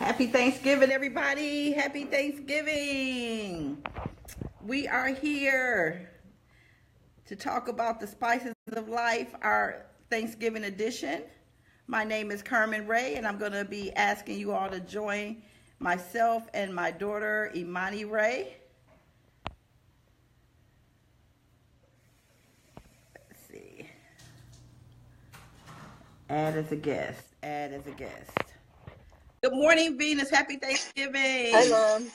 Happy Thanksgiving, everybody. Happy Thanksgiving. We are here to talk about the spices of life, our Thanksgiving edition. My name is Carmen Ray, and I'm going to be asking you all to join myself and my daughter, Imani Ray. Let's see. Add as a guest. Add as a guest. Good morning, Venus. Happy Thanksgiving. Hi, Mom.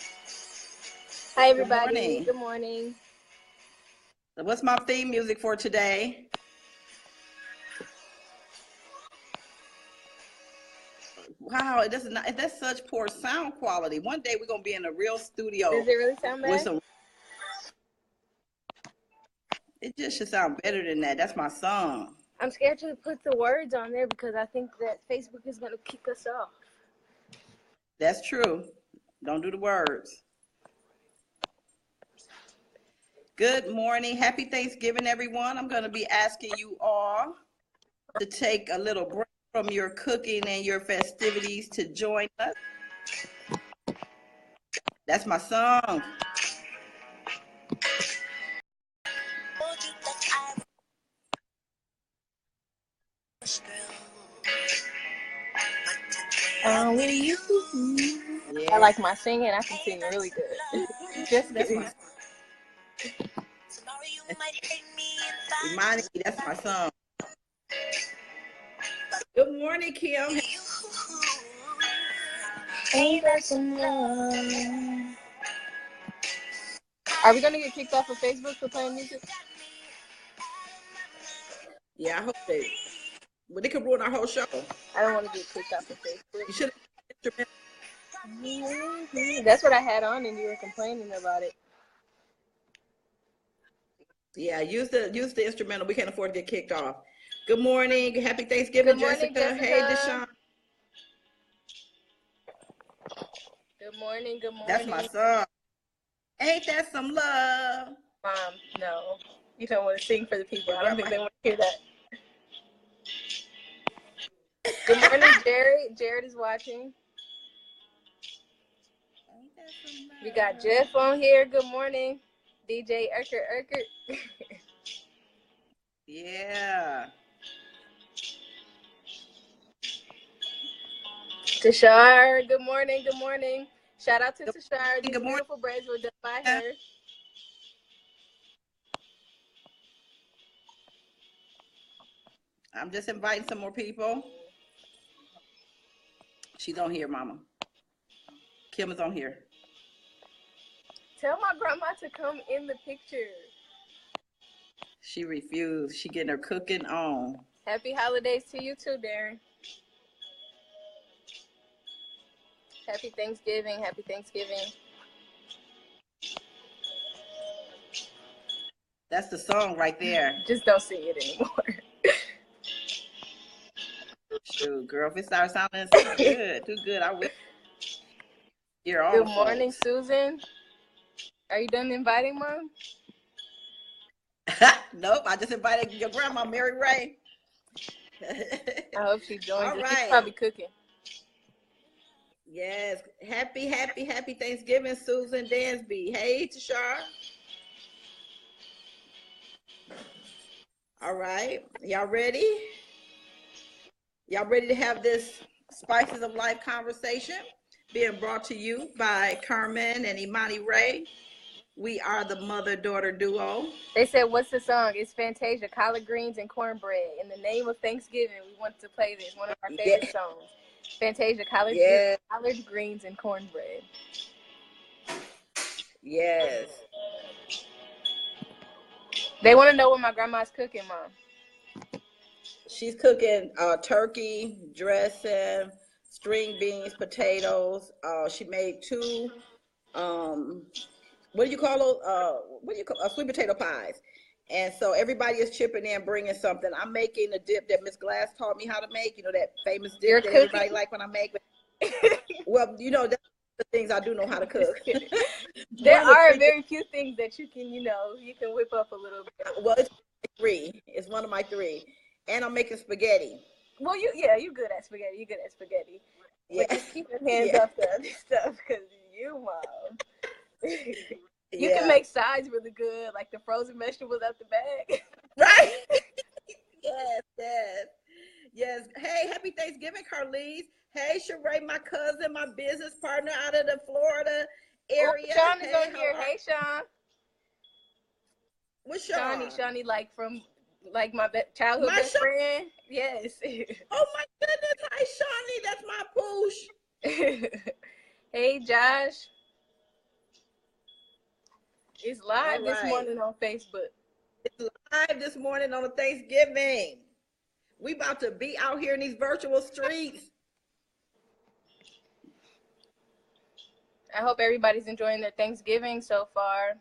Hi, everybody. Good morning. Good morning. What's my theme music for today? Wow, it doesn't. That's such poor sound quality. One day we're gonna be in a real studio. Does it really sound bad? It just should sound better than that. That's my song. I'm scared to put the words on there because I think that Facebook is gonna kick us off. That's true. Don't do the words. Good morning. Happy Thanksgiving, everyone. I'm going to be asking you all to take a little break from your cooking and your festivities to join us. That's my song. Yeah. I like my singing. I can sing really good. Just that's my Imani, that's my song. Good morning, Kim. Ain't that some love? Are we gonna get kicked off of Facebook for playing music? Yeah, I hope they. But they could ruin our whole show. I don't want to get kicked off of Facebook. You should have. That's what I had on, and you were complaining about it. Yeah, use the instrumental. We can't afford to get kicked off. Good morning. Happy Thanksgiving, Good morning, Jessica. Hey, Deshaun. Good morning. Good morning. That's my song. Ain't that some love? Mom, no. You don't want to sing for the people. I don't think they want to hear that. Good morning, Jared. Jared is watching. We got Jeff on here. Good morning. DJ Urker. Yeah. Tashar, good morning. Good morning. Shout out to Tashar. These good beautiful braids were done by her. I'm just inviting some more people. She's on here, Mama. Kim is on here. Tell my grandma to come in the picture. She refused. She getting her cooking on. Happy holidays to you too, Darren. Happy Thanksgiving. Happy Thanksgiving. That's the song right there. Just don't sing it anymore. Shoot, girl, if it starts sounding too good, I will. Good morning, Susan. Are you done inviting, Mom? Nope, I just invited your grandma, Mary Ray. I hope she joins us. Right. She's probably cooking. Yes. Happy Thanksgiving, Susan Dansby. Hey, Tashar. All right. Y'all ready? Y'all ready to have this Spices of Life conversation being brought to you by Carmen and Imani Ray? We are the mother-daughter duo. They said, what's the song? It's Fantasia, collard greens and cornbread. In the name of Thanksgiving, we want to play this. One of our favorite songs. Fantasia, collard greens and cornbread. Yes. They want to know what my grandma's cooking, Mom. She's cooking turkey, dressing, string beans, potatoes. She made two, what do you call those? Sweet potato pies. And so everybody is chipping in, bringing something. I'm making a dip that Miss Glass taught me how to make. You know, that famous dip that everybody like when I make it. Well, you know, that's the things I do know how to cook. There are very few things that you can, you can whip up a little bit. Well, it's three. It's one of my three. And I'm making spaghetti. Well, you're good at spaghetti. You're good at spaghetti. Yeah. But just keep your hands off the other stuff because you, Mom. You can make sides really good, like the frozen vegetables out the bag. Right? Yes. Hey, happy Thanksgiving, Carlise. Hey, Sheree, my cousin, my business partner out of the Florida area. Sean is on here. Hey, Sean. What's Sean? Shawnee, like from my childhood best friend. Yes. Oh my goodness. Hi, Shawnee. That's my poosh. Hey, Josh. It's live this morning on Facebook. It's live this morning on a Thanksgiving. We about to be out here in these virtual streets. I hope everybody's enjoying their Thanksgiving so far.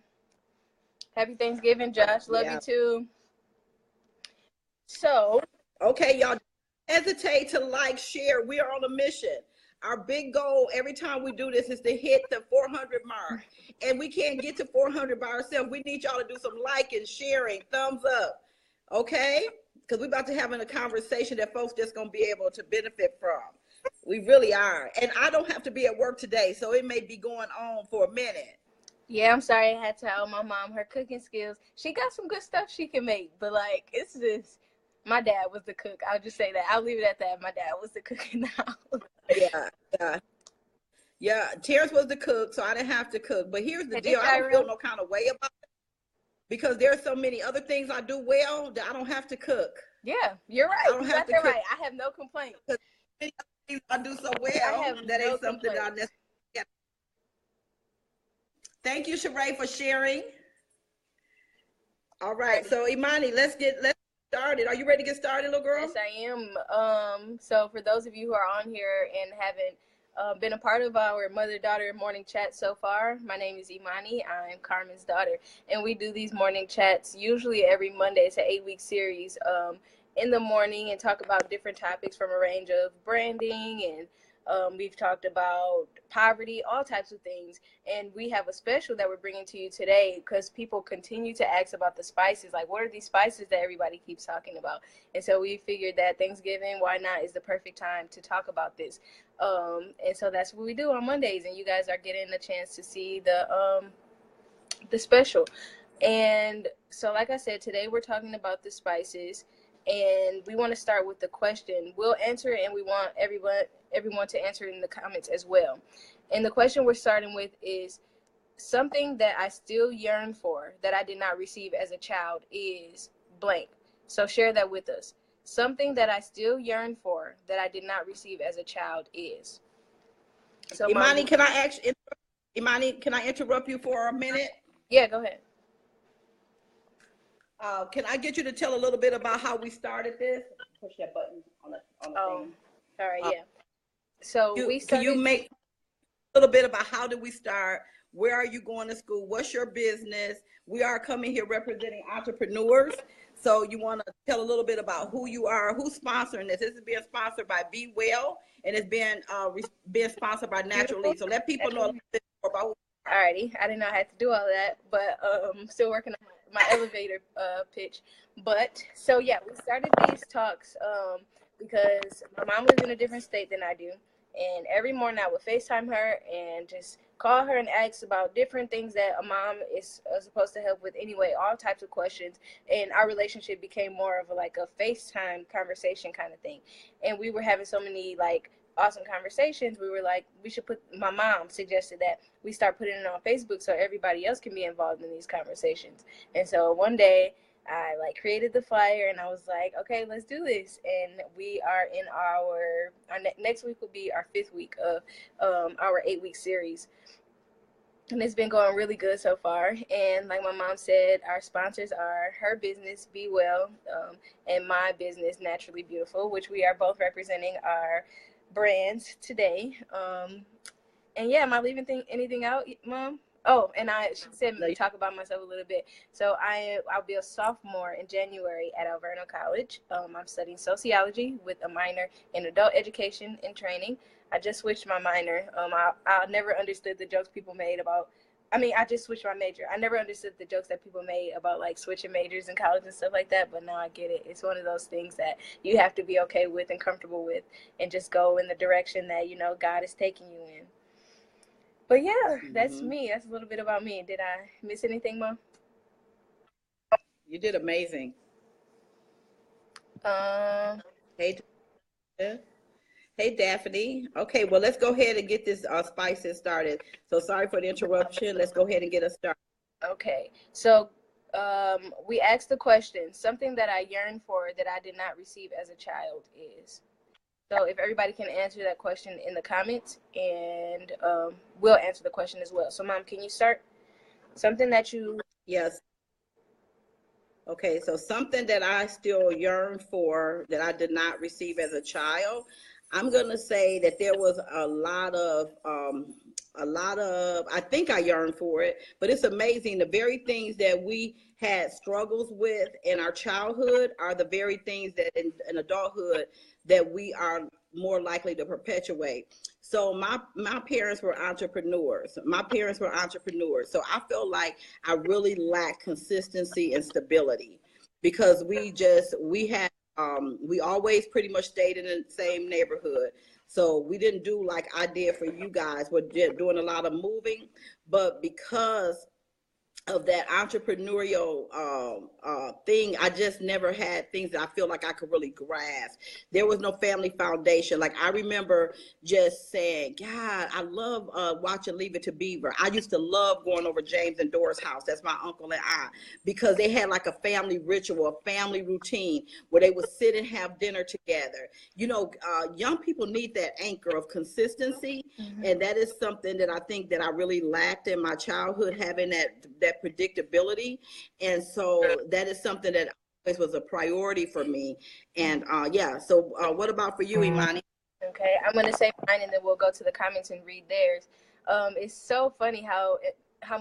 Happy Thanksgiving, Josh. Love you too. So, okay, y'all, don't hesitate to like, share. We are on a mission. Our big goal every time we do this is to hit the 400 mark. And we can't get to 400 by ourselves. We need y'all to do some liking, sharing, thumbs up. Okay? Because we're about to have a conversation that folks just going to be able to benefit from. We really are. And I don't have to be at work today, so it may be going on for a minute. Yeah, I'm sorry I had to tell my mom her cooking skills. She got some good stuff she can make, but like, it's just, my dad was the cook. I'll just say that. I'll leave it at that. My dad was the cook in the house. Yeah, Terrence was the cook, so I didn't have to cook. But here's the deal. I don't feel no kind of way about it because there's so many other things I do well that I don't have to cook. Yeah, you're right. I don't have to cook. Right. I have no complaints. Many other things I do so well that ain't something that I necessarily get. Thank you, Sheree, for sharing. All right, so Imani, let's get started. Are you ready to get started, little girl? Yes, I am. So for those of you who are on here and haven't been a part of our mother-daughter morning chat so far, my name is Imani. I'm Carmen's daughter, and we do these morning chats usually every Monday. It's an 8-week series in the morning and talk about different topics from a range of branding and we've talked about poverty, all types of things. And we have a special that we're bringing to you today because people continue to ask about the spices. Like, what are these spices that everybody keeps talking about? And so we figured that Thanksgiving, why not, is the perfect time to talk about this. And so that's what we do on Mondays. And you guys are getting a chance to see the special. And so, like I said, today we're talking about the spices. And we want to start with the question. We'll answer it, and we want everyone to answer it in the comments as well. And the question we're starting with is, something that I still yearn for that I did not receive as a child is blank. So share that with us. Something that I still yearn for that I did not receive as a child is. So Imani, can I interrupt you for a minute? Yeah, go ahead. Can I get you to tell a little bit about how we started this? Push that button on the thing. All right, yeah. So can you make a little bit about how did we start? Where are you going to school? What's your business? We are coming here representing entrepreneurs. So you want to tell a little bit about who you are, who's sponsoring this. This is being sponsored by Be Well, and it's being sponsored by Natural Leaf. So let people know a little bit more about who. Alrighty, I didn't know I had to do all that, but I'm still working on my elevator pitch. But so yeah, we started these talks because my mom lives in a different state than I do, and every morning I would FaceTime her and just call her and ask about different things that a mom is supposed to help with anyway, all types of questions. And our relationship became more of a FaceTime conversation kind of thing. And we were having so many awesome conversations. We were like, my mom suggested that we start putting it on Facebook so everybody else can be involved in these conversations. And so one day I created the flyer and I was like, okay, let's do this. And we are in our next week will be our 5th week of our 8-week series. And it's been going really good so far. And like my mom said, our sponsors are her business, Be Well, and my business, Naturally Beautiful, which we are both representing our brands today. And yeah, am I leaving anything out, Mom? Oh, and she said to talk about myself a little bit. So I'll be a sophomore in January at Alverno College. I'm studying sociology with a minor in adult education and training. I just switched my minor. I never understood the jokes people made about I mean, I just switched my major. I never understood the jokes that people made about like switching majors in college and stuff like that, but now I get it. It's one of those things that you have to be okay with and comfortable with, and just go in the direction that, you know, God is taking you in. But yeah, that's me. That's a little bit about me. Did I miss anything, Mom? You did amazing. Hey, hey, Daphne. Okay, well, let's go ahead and get this Spices started. So sorry for the interruption. Let's go ahead and get us started. Okay, so we asked the question, something that I yearn for that I did not receive as a child is. So if everybody can answer that question in the comments, and we'll answer the question as well. So Mom, can you start? Something that you... Yes. Okay, so something that I still yearn for that I did not receive as a child, I'm gonna say that there was I think I yearned for it, but it's amazing. The very things that we had struggles with in our childhood are the very things that in adulthood that we are more likely to perpetuate. So my parents were entrepreneurs. So I feel like I really lack consistency and stability because we always pretty much stayed in the same neighborhood. So we didn't do like I did for you guys. We're doing a lot of moving, but because of that entrepreneurial thing, I just never had things that I feel like I could really grasp. There was no family foundation. Like I remember just saying, God, I love watching Leave It to Beaver. I used to love going over James and Dora's house. That's my uncle and I, because they had like a family ritual, a family routine where they would sit and have dinner together. You know, young people need that anchor of consistency. And that is something that I think that I really lacked in my childhood, having that predictability. And so that is something that always was a priority for me. And yeah, so what about for you, Imani? Okay, I'm gonna say mine, and then we'll go to the comments and read theirs. It's so funny how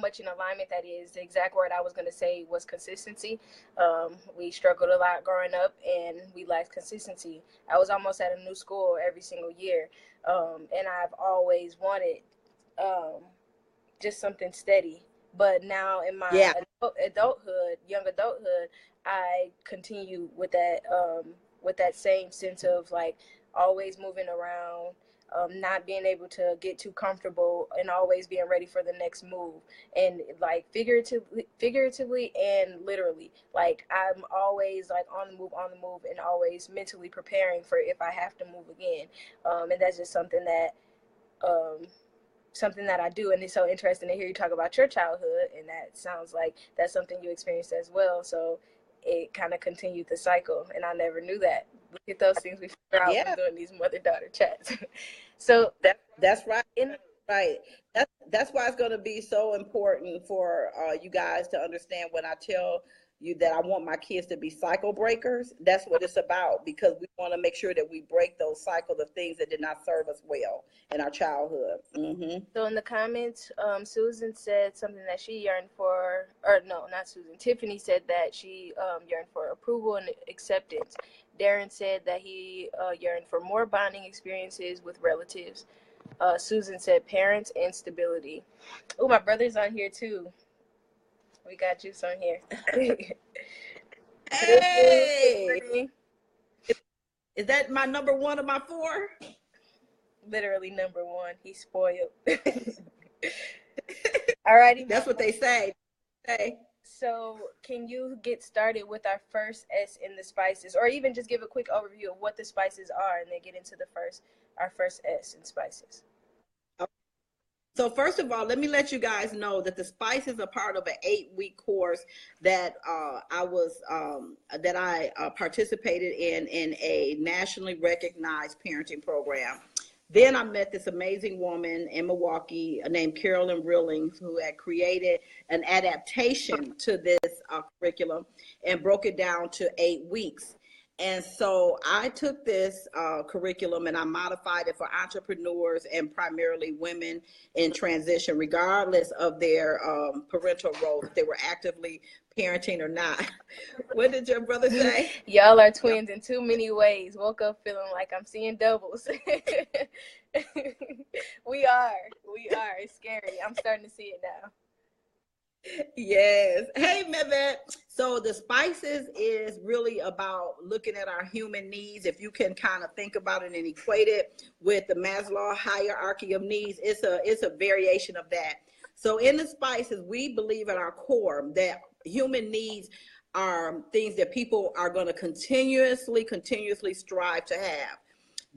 much in alignment that is. The exact word I was gonna say was consistency. We struggled a lot growing up, and we lacked consistency. I was almost at a new school every single year, and I've always wanted just something steady. But now in my young adulthood, I continue with that same sense of like always moving around, not being able to get too comfortable, and always being ready for the next move. And like figuratively and literally, like I'm always like on the move, and always mentally preparing for if I have to move again. And that's just something that I do. And it's so interesting to hear you talk about your childhood, and that sounds like that's something you experienced as well. So it kind of continued the cycle, and I never knew that. Look at those things we figure out when doing these mother-daughter chats. So that's right. Right. That's why it's going to be so important for you guys to understand when I tell you that I want my kids to be cycle breakers. That's what it's about, because we want to make sure that we break those cycles of things that did not serve us well in our childhood. So in the comments, Susan said something that she yearned for, or no, not Susan. Tiffany said that she yearned for approval and acceptance. Darren said that he yearned for more bonding experiences with relatives. Susan said parents and stability. Oh, my brother's on here too. We got Juice on here. Hey! Is that my number one or my four? Literally number one. He's spoiled. Alrighty. That's what they say. So can you get started with our first S in the spices, or even just give a quick overview of what the spices are, and then get into our first S in spices? So first of all, let me let you guys know that the spices are part of an 8-week course that I participated in a nationally recognized parenting program. Then I met this amazing woman in Milwaukee named Carolyn Rilling, who had created an adaptation to this curriculum and broke it down to 8 weeks. And so I took this curriculum and I modified it for entrepreneurs and primarily women in transition, regardless of their parental roles, if they were actively parenting or not. What did your brother say? Y'all are twins in too many ways. Woke up feeling like I'm seeing doubles. We are. It's scary. I'm starting to see it now. Yes. Hey, Mehmet. So the spices is really about looking at our human needs. If you can kind of think about it and equate it with the Maslow hierarchy of needs, it's a variation of that. So in the spices, we believe at our core that human needs are things that people are going to continuously strive to have.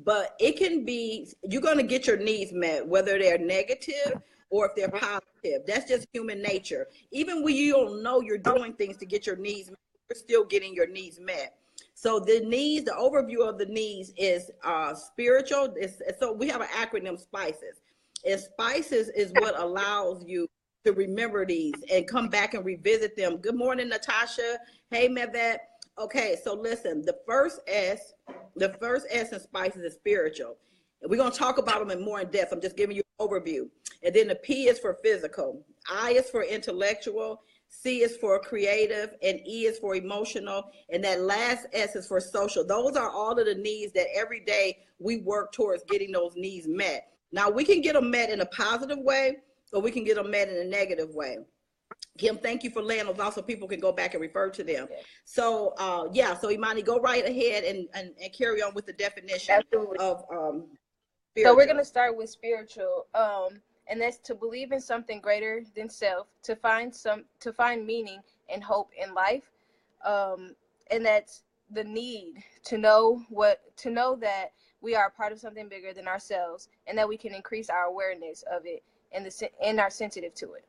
But it can be, you're going to get your needs met, whether they're negative or if they're positive. That's just human nature. Even when you don't know you're doing things to get your needs met, you're still getting your needs met. So the needs, the overview of the needs is spiritual. So we have an acronym, SPICES. And SPICES is what allows you to remember these and come back and revisit them. Good morning, Natasha. Hey, Mevet. Okay, so listen, the first S in spices is spiritual. And we're going to talk about them in more in depth. I'm just giving you an overview. And then the P is for physical, I is for intellectual, C is for creative, and E is for emotional. And that last S is for social. Those are all of the needs that every day we work towards getting those needs met. Now, we can get them met in a positive way, or we can get them met in a negative way. Kim, thank you for laying those out so people can go back and refer to them. So, yeah, so Imani, go right ahead and carry on with the definition. Absolutely. Of So we're going to start with spiritual, and that's to believe in something greater than self, to find meaning and hope in life, and that's the need to know that we are a part of something bigger than ourselves, and that we can increase our awareness of it and are sensitive to it.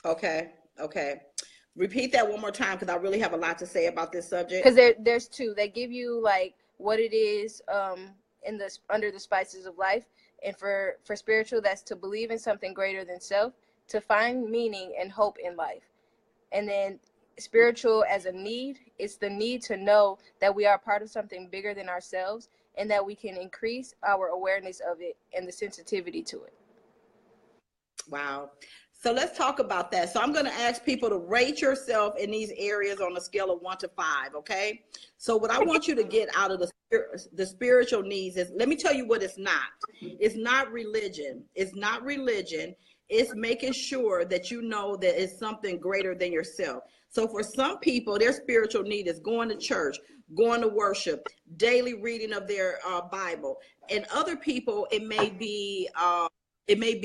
Okay. Repeat that one more time because I really have a lot to say about this subject. Because there's two. They give you like what it is under the spices of life, and for spiritual, that's to believe in something greater than self, to find meaning and hope in life. And then spiritual as a need, it's the need to know that we are part of something bigger than ourselves, and that we can increase our awareness of it and the sensitivity to it. Wow. So let's talk about that. So I'm going to ask people to rate yourself in these areas on a scale of 1 to 5. Okay. So what I want you to get out of the spiritual needs is, let me tell you what it's not. It's not religion. It's not religion. It's making sure that you know that it's something greater than yourself. So for some people, their spiritual need is going to church, going to worship, daily reading of their Bible. And other people, it may be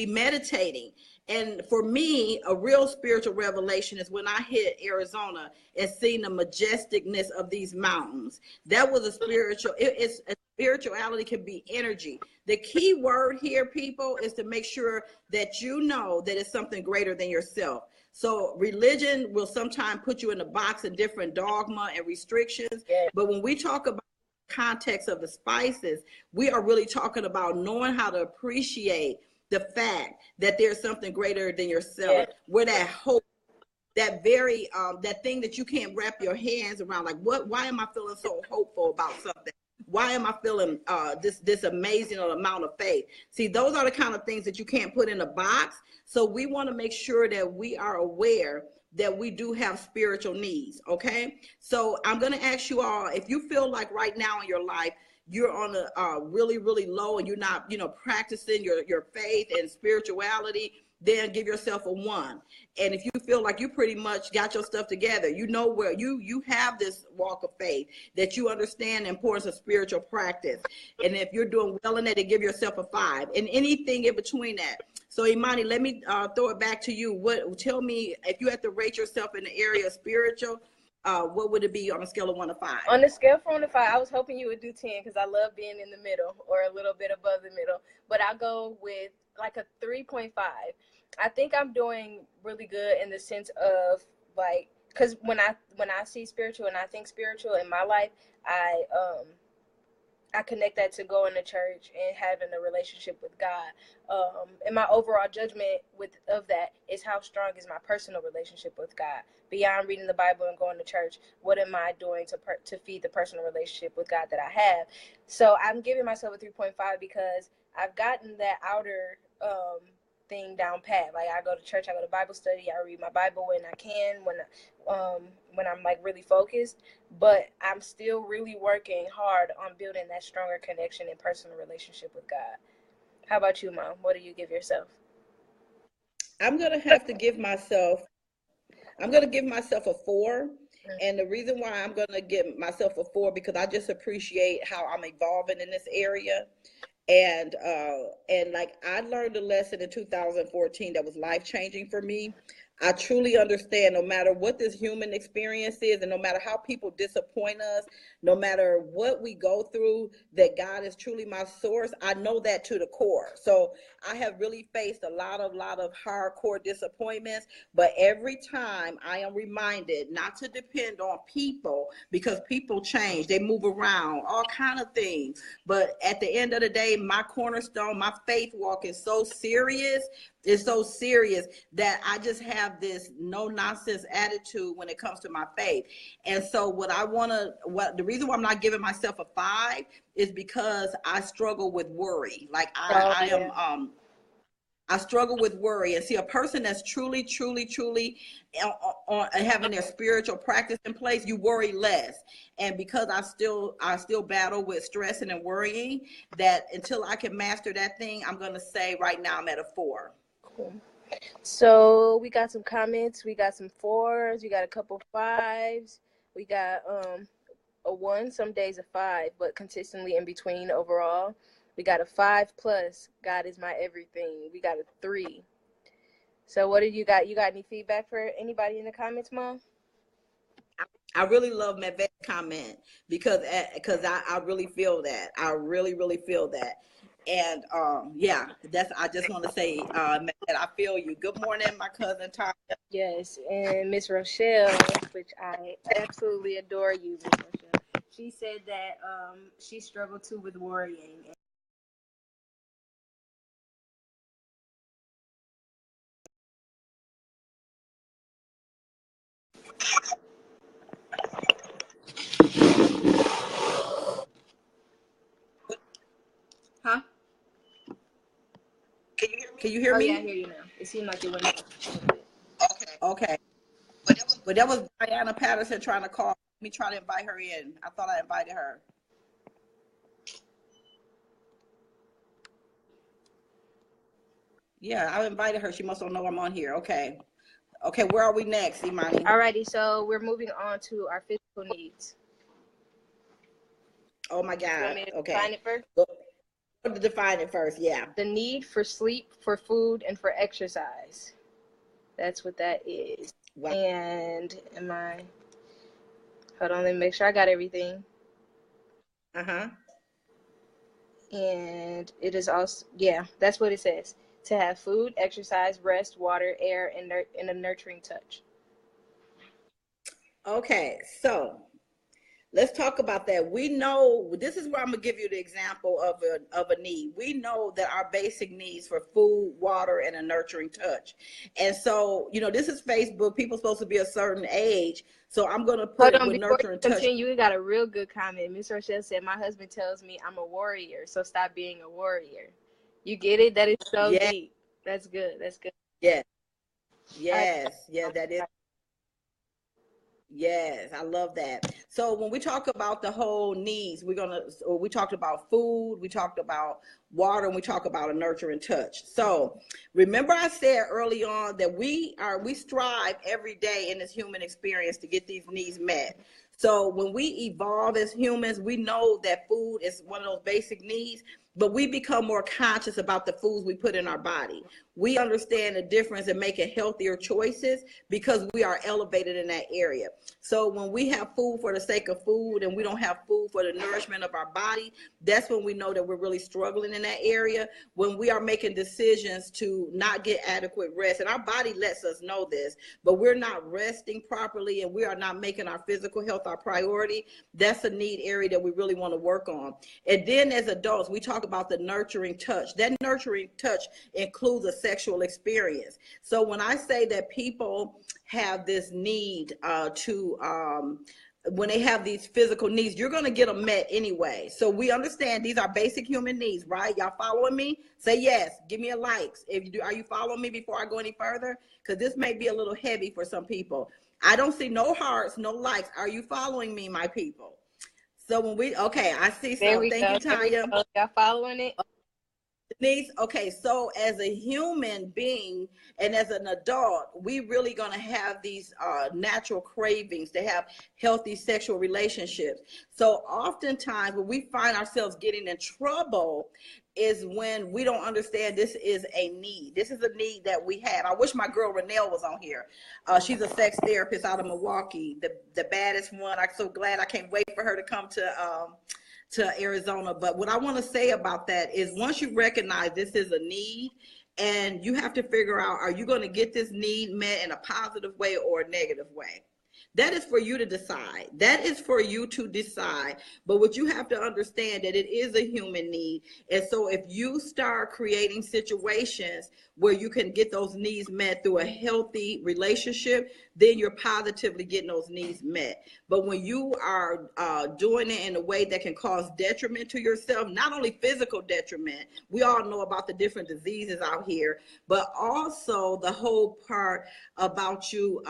meditating. And for me, a real spiritual revelation is when I hit Arizona and seen the majesticness of these mountains. That was a spiritual, it's a spirituality can be energy. The key word here, people, is to make sure that you know that it's something greater than yourself. So religion will sometimes put you in a box of different dogma and restrictions. But when we talk about the context of the spices, we are really talking about knowing how to appreciate the fact that there's something greater than yourself, where that hope, that very that thing that you can't wrap your hands around, like why am I feeling so hopeful about something? Why am I feeling this amazing amount of faith? See, those are the kind of things that you can't put in a box. So we want to make sure that we are aware that we do have spiritual needs. Okay, so I'm going to ask you all, if you feel like right now in your life you're on a really low and you're not practicing your faith and spirituality, then give yourself a 1. And if you feel like you pretty much got your stuff together, you know where you have this walk of faith, that you understand the importance of spiritual practice, and if you're doing well in it, then give yourself a 5, and anything in between that. So Imani, let me throw it back to you. Tell me, if you had to rate yourself in the area of spiritual, what would it be on a scale of 1 to 5? On the scale from 1 to 5, I was hoping you would do 10 because I love being in the middle or a little bit above the middle. But I'll go with like a 3.5. I think I'm doing really good in the sense of like, because when I see spiritual and I think spiritual in my life, I connect that to going to church and having a relationship with God. And my overall judgment of that is how strong is my personal relationship with God. Beyond reading the Bible and going to church, what am I doing to feed the personal relationship with God that I have? So I'm giving myself a 3.5 because I've gotten that outer thing down pat. Like I go to church, I go to Bible study, I read my Bible when I can, when I'm like really focused, but I'm still really working hard on building that stronger connection and personal relationship with God. How about you, Mom? What do you give yourself? I'm going to have to give myself, I'm going to give myself a 4. And the reason why I'm going to give myself a 4, because I just appreciate how I'm evolving in this area. And like, I learned a lesson in 2014 that was life changing for me. I truly understand, no matter what this human experience is, and no matter how people disappoint us, no matter what we go through, that God is truly my source. I know that to the core. So I have really faced a lot of hardcore disappointments, but every time I am reminded not to depend on people, because people change, they move around, all kind of things. But at the end of the day, my cornerstone, my faith walk is so serious. It's so serious that I just have this no nonsense attitude when it comes to my faith. And so what the reason why I'm not giving myself a 5 is because I struggle with worry. Like, I struggle with worry. And see, a person that's truly on having their spiritual practice in place, you worry less. And because I still battle with stressing and worrying, that until I can master that thing, I'm going to say right now I'm at a 4. Cool. So we got some comments. We got some 4s. We got a couple 5s. We got a 1. Some days a 5, but consistently in between overall. We got a 5 plus. God is my everything. We got a 3. So what do you got? You got any feedback for anybody in the comments, Mom? I really love Mavette's comment because I really feel that. I really feel that. And yeah, I just want to say, Mavette, I feel you. Good morning, my cousin Tanya. Yes, and Miss Rochelle, which I absolutely adore you, Miss Rochelle. She said that she struggled too with worrying. Huh? Can you hear Oh me? yeah, I hear you now. It seemed like it went. Okay. But that was Diana Patterson trying to call. Let me try to invite her in. I thought I invited her. Yeah, I invited her. She must not know I'm on here. Okay. Okay, where are we next, Imani? Alrighty, so we're moving on to our physical needs. Oh my You want God. me to define Okay. it first? Go to define it first. Yeah. The need for sleep, for food, and for exercise. That's what that is. Wow. And hold on, let me make sure I got everything. Uh-huh. And it is also, yeah, that's what it says. To have food, exercise, rest, water, air, and a nurturing touch. Okay, so let's talk about that. We know, this is where I'm gonna give you the example of a need. We know that our basic needs for food, water, and a nurturing touch. And so, this is Facebook. People supposed to be a certain age. So I'm gonna Hold put on, with before nurture you and touch. continue, we got a real good comment. Miss Rochelle said, "My husband tells me I'm a warrior, so stop being a warrior." You get it? That is so Yeah, deep. That's good. That's good. yeah, All right. yes, yeah, that is. Yes, I love that. So when we talk about the whole needs, we talked about food, we talked about water, and we talk about a nurturing touch. So remember I said early on that we strive every day in this human experience to get these needs met. So when we evolve as humans, we know that food is one of those basic needs, but we become more conscious about the foods we put in our body. We understand the difference in making healthier choices because we are elevated in that area. So when we have food for the sake of food and we don't have food for the nourishment of our body, that's when we know that we're really struggling in that area. When we are making decisions to not get adequate rest, and our body lets us know this, but we're not resting properly and we are not making our physical health our priority, that's a need area that we really want to work on. And then as adults, we talk about the nurturing touch. That nurturing touch includes a sexual experience. So when I say that people have this need when they have these physical needs, you're going to get them met anyway. So we understand these are basic human needs, right? Y'all following me? Say yes. Give me a likes. If you do, are you following me before I go any further? Because this may be a little heavy for some people. I don't see no hearts, no likes. Are you following me, my people? So okay, I see There some. we Thank go. you, Tanya. Y'all following it? Denise, okay, so as a human being and as an adult, we really gonna have these natural cravings to have healthy sexual relationships. So oftentimes when we find ourselves getting in trouble is when we don't understand this is a need. This is a need that we have. I wish my girl Renelle was on here. She's a sex therapist out of Milwaukee, the baddest one. I'm so glad. I can't wait for her to come to Arizona. But what I want to say about that is once you recognize this is a need, and you have to figure out, are you going to get this need met in a positive way or a negative way? That is for you to decide. That is for you to decide. But what you have to understand that it is a human need. And so if you start creating situations where you can get those needs met through a healthy relationship, then you're positively getting those needs met. But when you are doing it in a way that can cause detriment to yourself, not only physical detriment, we all know about the different diseases out here, but also the whole part about you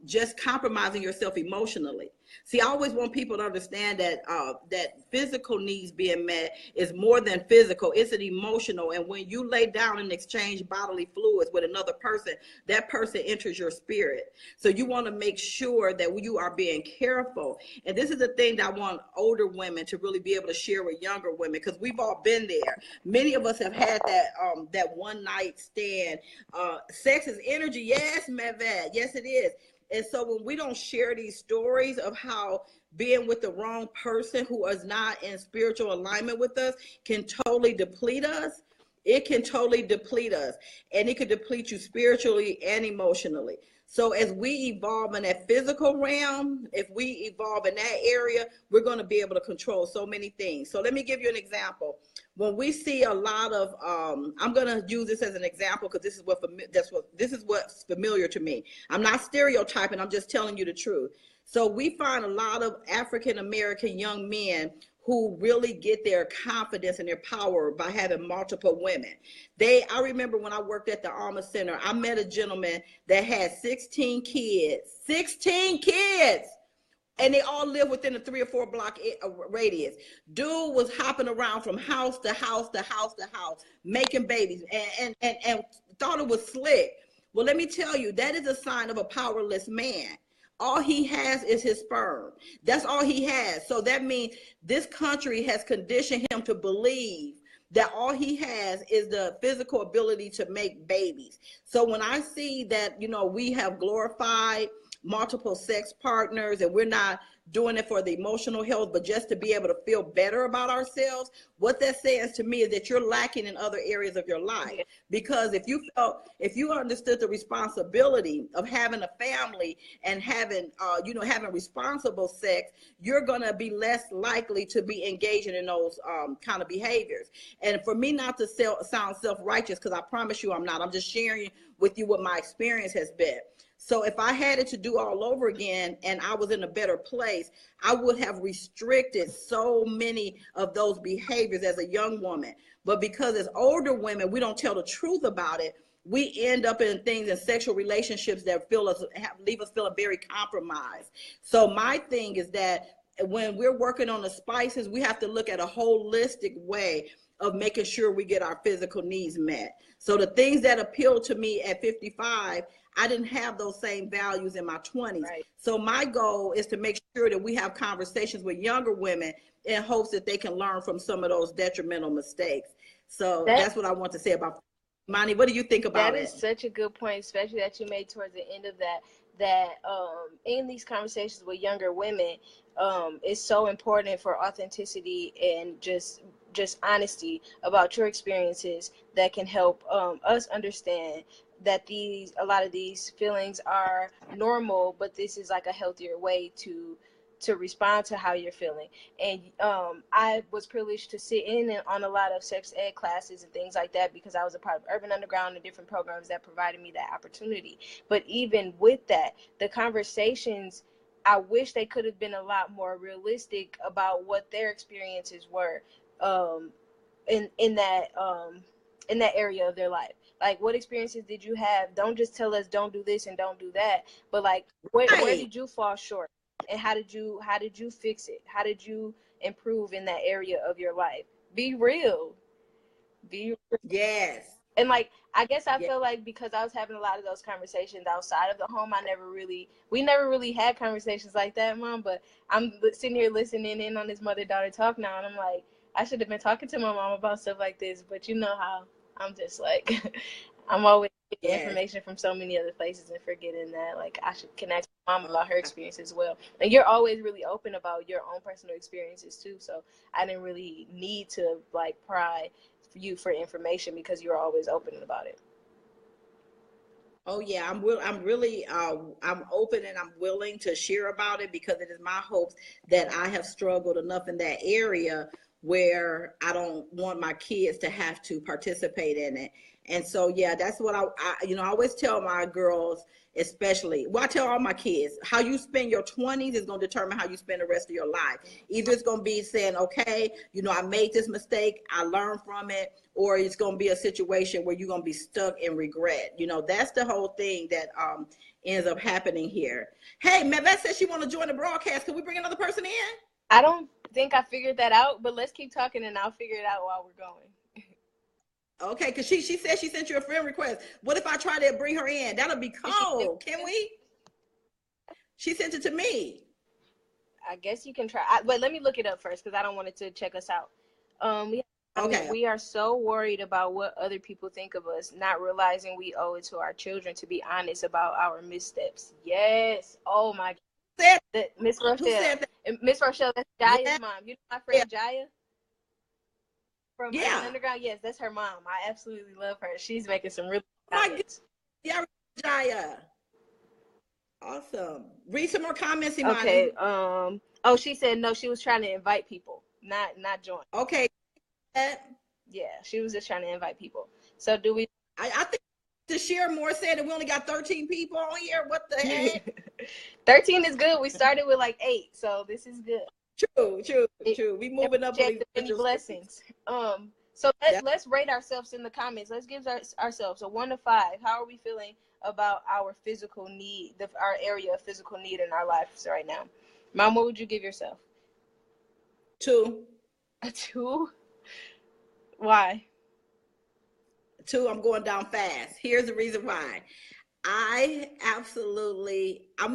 just compromising yourself emotionally. See, I always want people to understand that that physical needs being met is more than physical. It's an emotional. And when you lay down and exchange bodily fluids with another person, that person enters your spirit. So you want to make sure that you are being careful. And this is the thing that I want older women to really be able to share with younger women, because we've all been there. Many of us have had that one night stand. Sex is energy. Yes, Mavet. Yes, it is. And so when we don't share these stories of how being with the wrong person who is not in spiritual alignment with us can totally deplete us, it can totally deplete us. And it can deplete you spiritually and emotionally. So as we evolve in that physical realm, if we evolve in that area, we're going to be able to control so many things. So let me give you an example. When we see a lot of, I'm going to use this as an example because this is what's familiar to me. I'm not stereotyping. I'm just telling you the truth. So we find a lot of African American young men who really get their confidence and their power by having multiple women. I remember when I worked at the Alma Center, I met a gentleman that had 16 kids, and they all live within a 3 or 4 block radius. Dude was hopping around from house to house to house to house, making babies, and thought it was slick. Well, let me tell you, that is a sign of a powerless man. All he has is his sperm. That's all he has. So that means this country has conditioned him to believe that all he has is the physical ability to make babies. So when I see that, we have glorified multiple sex partners and we're not doing it for the emotional health, but just to be able to feel better about ourselves, what that says to me is that you're lacking in other areas of your life. Because if you understood the responsibility of having a family and having responsible sex, you're going to be less likely to be engaging in those kind of behaviors. And for me not to sound self-righteous, because I promise you I'm not, I'm just sharing with you what my experience has been. So if I had it to do all over again and I was in a better place, I would have restricted so many of those behaviors as a young woman. But because as older women, we don't tell the truth about it, we end up in things in sexual relationships that leave us feeling very compromised. So my thing is that when we're working on the spices, we have to look at a holistic way of making sure we get our physical needs met. So the things that appeal to me at 55, I didn't have those same values in my 20s. Right. So my goal is to make sure that we have conversations with younger women in hopes that they can learn from some of those detrimental mistakes. So that's what I want to say about Imani. What do you think about it? That is such a good point, especially that you made towards the end of that in these conversations with younger women, it's so important for authenticity and just honesty about your experiences that can help us understand that a lot of these feelings are normal, but this is like a healthier way to respond to how you're feeling. And I was privileged to sit in on a lot of sex ed classes and things like that because I was a part of Urban Underground and different programs that provided me that opportunity. But even with that, the conversations, I wish they could have been a lot more realistic about what their experiences were in that area of their life. Like, what experiences did you have? Don't just tell us don't do this and don't do that, but like where did you fall short? And how did you fix it? How did you improve in that area of your life? Be real. Yes. And like, I guess I Yeah. feel like because I was having a lot of those conversations outside of the home, we never really had conversations like that, Mom. But I'm sitting here listening in on this mother-daughter talk now, and I'm like, I should have been talking to my mom about stuff like this. But you know how I'm just like, I'm always getting Yes. information from so many other places and forgetting that like I should connect with mom about her experience as well. And you're always really open about your own personal experiences too. So I didn't really need to like pry you for information because you're always open about it. Oh yeah, I'm really I'm open and I'm willing to share about it because it is my hopes that I have struggled enough in that area where I don't want my kids to have to participate in it. And so yeah, that's what I always tell my girls, especially, well, I tell all my kids, how you spend your 20s is going to determine how you spend the rest of your life. Either it's going to be saying, okay, I made this mistake, I learned from it, or it's going to be a situation where you're going to be stuck in regret. That's the whole thing that ends up happening here. Hey, Mevette says she want to join the broadcast. Can we bring another person in? I don't think I figured that out, but let's keep talking and I'll figure it out while we're going. Okay, because she said she sent you a friend request. What if I try to bring her in? That'll be cold. Can we? She sent it to me. I guess you can try. But let me look it up first because I don't want it to check us out. Okay. We are so worried about what other people think of us, not realizing we owe it to our children to be honest about our missteps. Yes. Oh my God. Miss Rochelle. Who said that? Miss Rochelle, that's Jaya's Yeah. mom. You know my friend Jaya from Yeah. Underground? Yes, that's her mom. I absolutely love her. She's making some really Oh my comments. Yeah, Jaya. Awesome. Read some more comments, Imani. Okay. Oh, she said no, she was trying to invite people, not join. Okay. Yeah, she was just trying to invite people. So do we? I think to share more said that we only got 13 people on here. What the heck? 13 is good. We started with like 8, so this is good. True. We moving up on these many blessings. So let's rate ourselves in the comments. Let's give ourselves a 1 to 5. How are we feeling about our physical need, our area of physical need in our lives right now? Mom, what would you give yourself? 2. A 2? Why? 2, I'm going down fast. Here's the reason why. I'm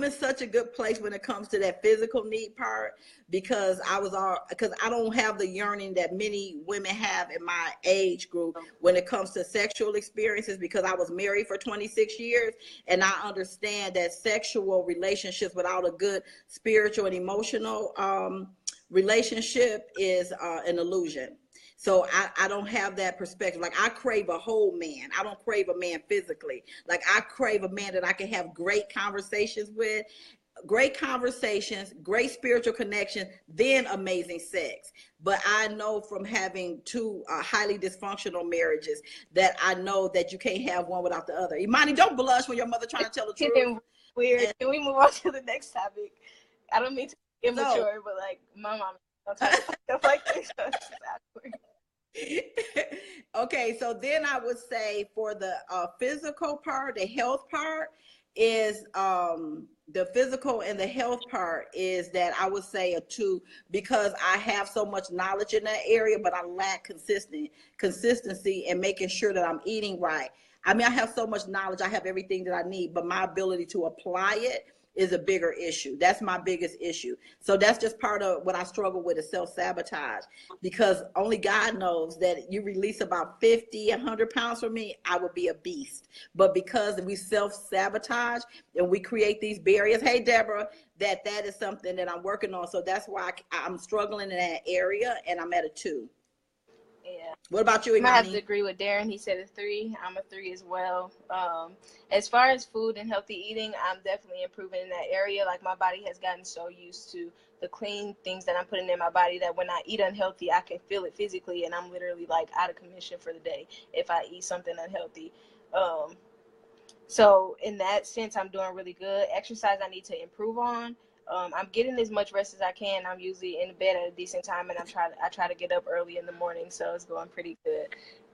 in such a good place when it comes to that physical need part because I don't have the yearning that many women have in my age group when it comes to sexual experiences because I was married for 26 years and I understand that sexual relationships without a good spiritual and emotional relationship is an illusion. So I don't have that perspective. Like I crave a whole man. I don't crave a man physically. Like I crave a man that I can have great conversations with, great spiritual connection, then amazing sex. But I know from having 2 highly dysfunctional marriages that I know that you can't have one without the other. Imani, don't blush when your mother trying to tell the truth. Weird. Can we move on to the next topic? I don't mean to be immature, but like my mom don't talk about stuff like this. So it's awkward. Okay, so then I would say for the physical part, the health part is the physical and the health part is that I would say a 2 because I have so much knowledge in that area, but I lack consistency and making sure that I'm eating right. I mean, I have so much knowledge, I have everything that I need, but my ability to apply it is a bigger issue. That's my biggest issue. So that's just part of what I struggle with is self-sabotage because only God knows that you release about 50, 100 pounds from me, I would be a beast. But because we self-sabotage and we create these barriers, hey, Deborah, that is something that I'm working on. So that's why I'm struggling in that area and I'm at a 2. Yeah. What about you, Imani? I have to agree with Darren. He said a 3. I'm a 3 as well. As far as food and healthy eating, I'm definitely improving in that area. Like my body has gotten so used to the clean things that I'm putting in my body that when I eat unhealthy, I can feel it physically, and I'm literally like out of commission for the day if I eat something unhealthy. So in that sense, I'm doing really good. Exercise I need to improve on. I'm getting as much rest as I can. I'm usually in bed at a decent time, and I try to get up early in the morning, so it's going pretty good.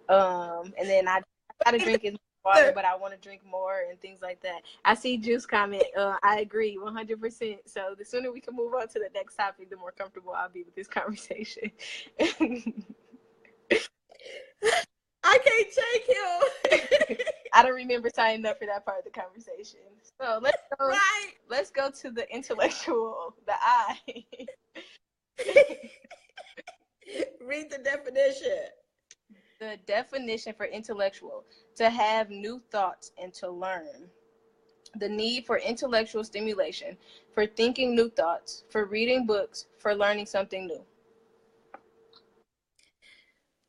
And then I try to drink as much water, but I want to drink more and things like that. I see Juice comment. I agree 100%. So the sooner we can move on to the next topic, the more comfortable I'll be with this conversation. I don't remember signing up for that part of the conversation. So let's go. Right. Let's go to the intellectual, the I. Read the definition. The definition for intellectual: to have new thoughts and to learn. The need for intellectual stimulation, for thinking new thoughts, for reading books, for learning something new.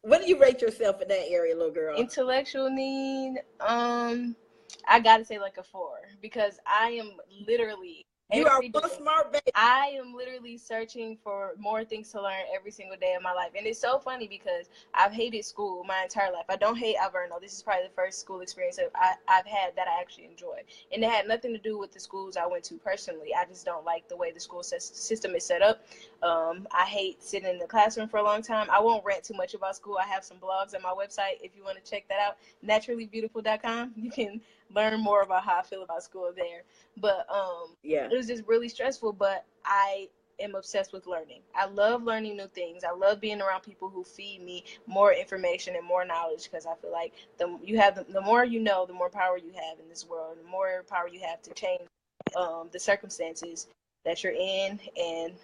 What do you rate yourself in that area, little girl? Intellectual need, I gotta say like a 4, because I am literally You are one smart baby. I am literally searching for more things to learn every single day of my life. And it's so funny because I've hated school my entire life. I don't hate Alverno. This is probably the first school experience that I've had that I actually enjoyed. And it had nothing to do with the schools I went to personally. I just don't like the way the school system is set up. I hate sitting in the classroom for a long time. I won't rant too much about school. I have some blogs on my website if you want to check that out, naturallybeautiful.com. You can learn more about how I feel about school there. But it was just really stressful, but I am obsessed with learning. I love learning new things. I love being around people who feed me more information and more knowledge, because I feel like the more you know, the more power you have in this world, the more power you have to change the circumstances that you're in. And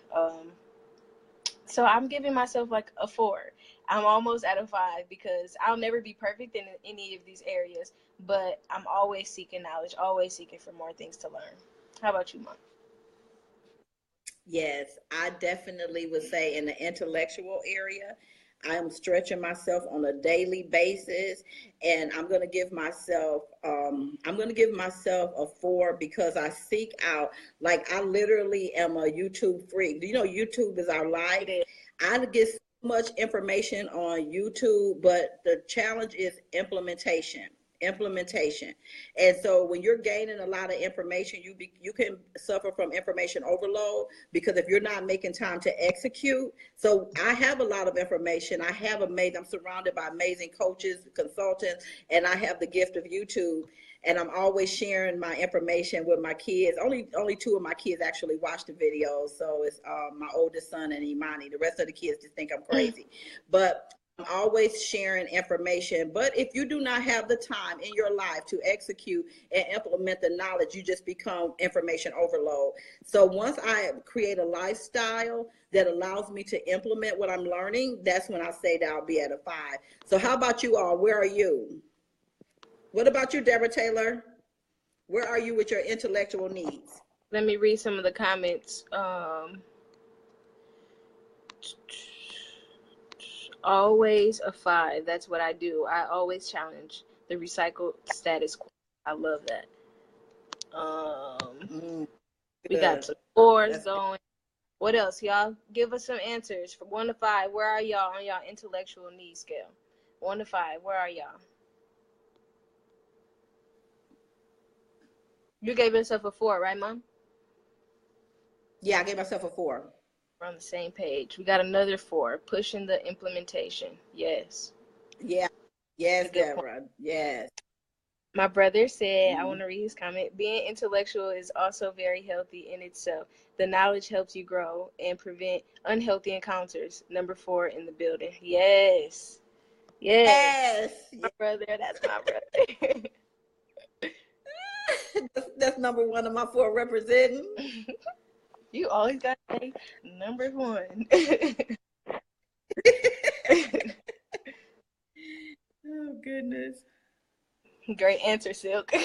so I'm giving myself like a 4. I'm almost at a 5 because I'll never be perfect in any of these areas, but I'm always seeking knowledge, always seeking for more things to learn. How about you, Mom? Yes, I definitely would say in the intellectual area, I am stretching myself on a daily basis, and I'm going to give myself a 4 because I seek out, like I literally am a YouTube freak. You know, YouTube is our life. I get so much information on YouTube, but the challenge is implementation. And so when you're gaining a lot of information, you can suffer from information overload, because if you're not making time to execute. So I have a lot of information. I'm surrounded by amazing coaches, consultants, and I have the gift of YouTube, and I'm always sharing my information with my kids. Only 2 of my kids actually watch the videos. So it's my oldest son and Imani. The rest of the kids just think I'm crazy. But I'm always sharing information. But if you do not have the time in your life to execute and implement the knowledge, you just become information overload. So once I create a lifestyle that allows me to implement what I'm learning, that's when I say that I'll be at a 5. So how about you all? Where are you? What about you, Deborah Taylor? Where are you with your intellectual needs? Let me read some of the comments. Always a 5. That's what I do. I always challenge the recycled status quo. I love that. We got some 4s going. What else, y'all? Give us some answers from 1 to 5. Where are y'all on y'all intellectual needs scale? 1 to 5. Where are y'all? You gave yourself a 4, right, Mom? Yeah, I gave myself a 4. We're on the same page. We got another 4. Pushing the implementation. Yes. Yeah. Yes, Deborah. Yes. My brother said, I want to read his comment. Being intellectual is also very healthy in itself. The knowledge helps you grow and prevent unhealthy encounters. Number 4 in the building. Yes. Yes. My brother. That's my brother. That's number 1 of my 4 representing. You always got to say number 1. Oh, goodness. Great answer, Silk. Go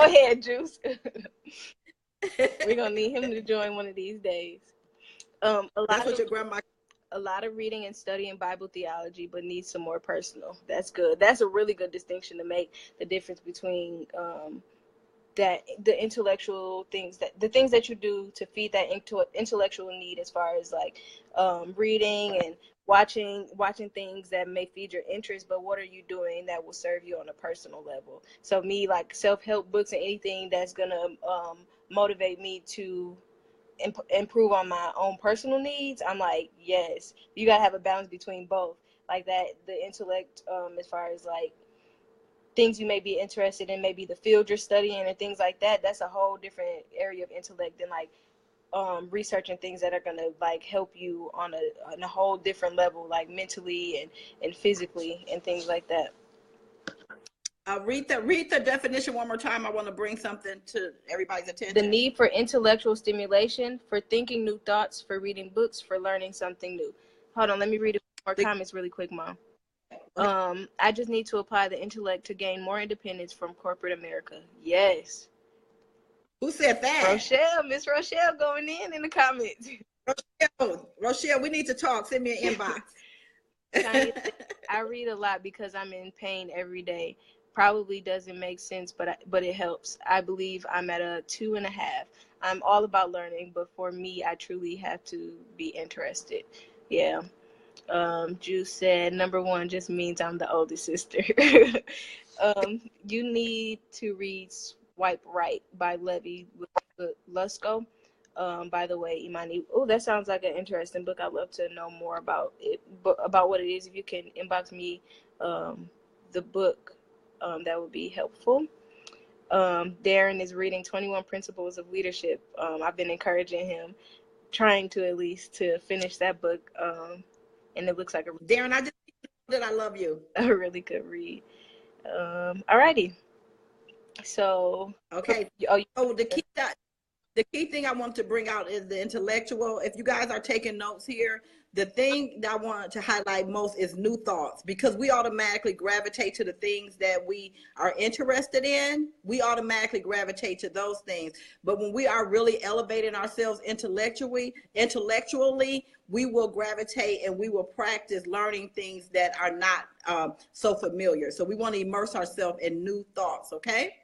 ahead, Juice. We're going to need him to join one of these days. That's what your grandma... A lot of reading and studying Bible theology, but needs some more personal. That's good. That's a really good distinction to make, the difference between the intellectual things, the things that you do to feed that intellectual need, as far as like reading and watching things that may feed your interest, but what are you doing that will serve you on a personal level? So me, like self-help books and anything that's gonna motivate me to improve on my own personal needs, I'm like, yes, you gotta have a balance between both, like that, the intellect, as far as like things you may be interested in, maybe the field you're studying and things like that. That's a whole different area of intellect than like researching things that are gonna like help you on a whole different level, like mentally and physically and things like that. Read the definition one more time. I want to bring something to everybody's attention. The need for intellectual stimulation, for thinking new thoughts, for reading books, for learning something new. Hold on, let me read more comments really quick, Mom. I just need to apply the intellect to gain more independence from corporate America. Yes. Who said that? Rochelle, Miss Rochelle going in the comments. Rochelle, we need to talk. Send me an inbox. I read a lot because I'm in pain every day. Probably doesn't make sense, but it helps. I believe I'm at a 2.5. I'm all about learning, but for me, I truly have to be interested. Yeah. Juice said, number 1 just means I'm the oldest sister. You need to read Swipe Right by Levi Lusko. By the way, Imani, that sounds like an interesting book. I'd love to know more about it, about what it is. If you can inbox me the book, that would be helpful. Darren is reading 21 Principles of Leadership. I've been encouraging him, trying to at least to finish that book. And it looks like Darren, I just that I love you. A really good read. Alrighty. So okay. The key thing I want to bring out is the intellectual. If you guys are taking notes here, the thing that I want to highlight most is new thoughts, because we automatically gravitate to the things that we are interested in. We automatically gravitate to those things. But when we are really elevating ourselves intellectually, we will gravitate and we will practice learning things that are not so familiar. So we want to immerse ourselves in new thoughts, okay?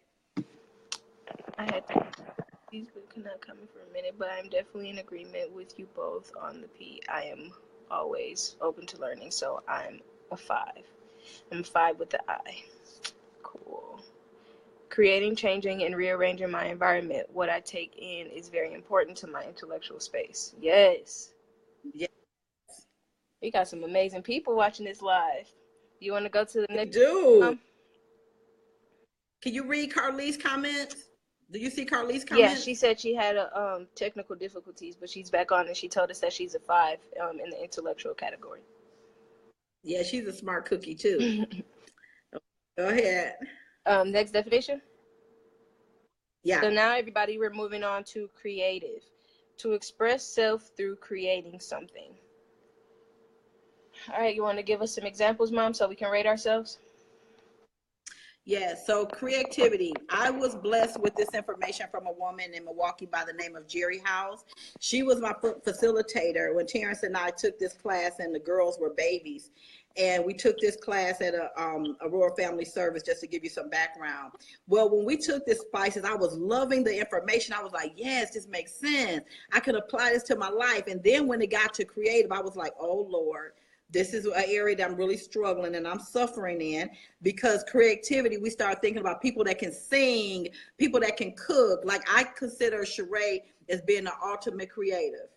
These could not come in for a minute, but I'm definitely in agreement with you both on the P. I am always open to learning, so I'm a 5. I'm a 5 with the I. Cool. Creating, changing, and rearranging my environment. What I take in is very important to my intellectual space. Yes. Yes. We got some amazing people watching this live. You want to go to the next? Do. Can you read Carly's comments? Do you see Carly's comments? Yeah, she said she had technical difficulties, but she's back on, and she told us that she's a 5 in the intellectual category. Yeah, she's a smart cookie too. Go ahead. Next definition? Yeah. So now, everybody, we're moving on to creative. To express self through creating something. All right, you want to give us some examples, Mom, so we can rate ourselves? Yeah, so creativity. I was blessed with this information from a woman in Milwaukee by the name of Jerry House. She was my facilitator when Terrence and I took this class and the girls were babies. And we took this class at a Aurora Family Service, just to give you some background. Well, when we took this SPICES, I was loving the information. I was like, yes, this makes sense. I could apply this to my life. And then when it got to creative, I was like, oh, Lord. This is an area that I'm really struggling and I'm suffering in, because creativity, we start thinking about people that can sing, people that can cook. Like, I consider Sheree as being the ultimate creative.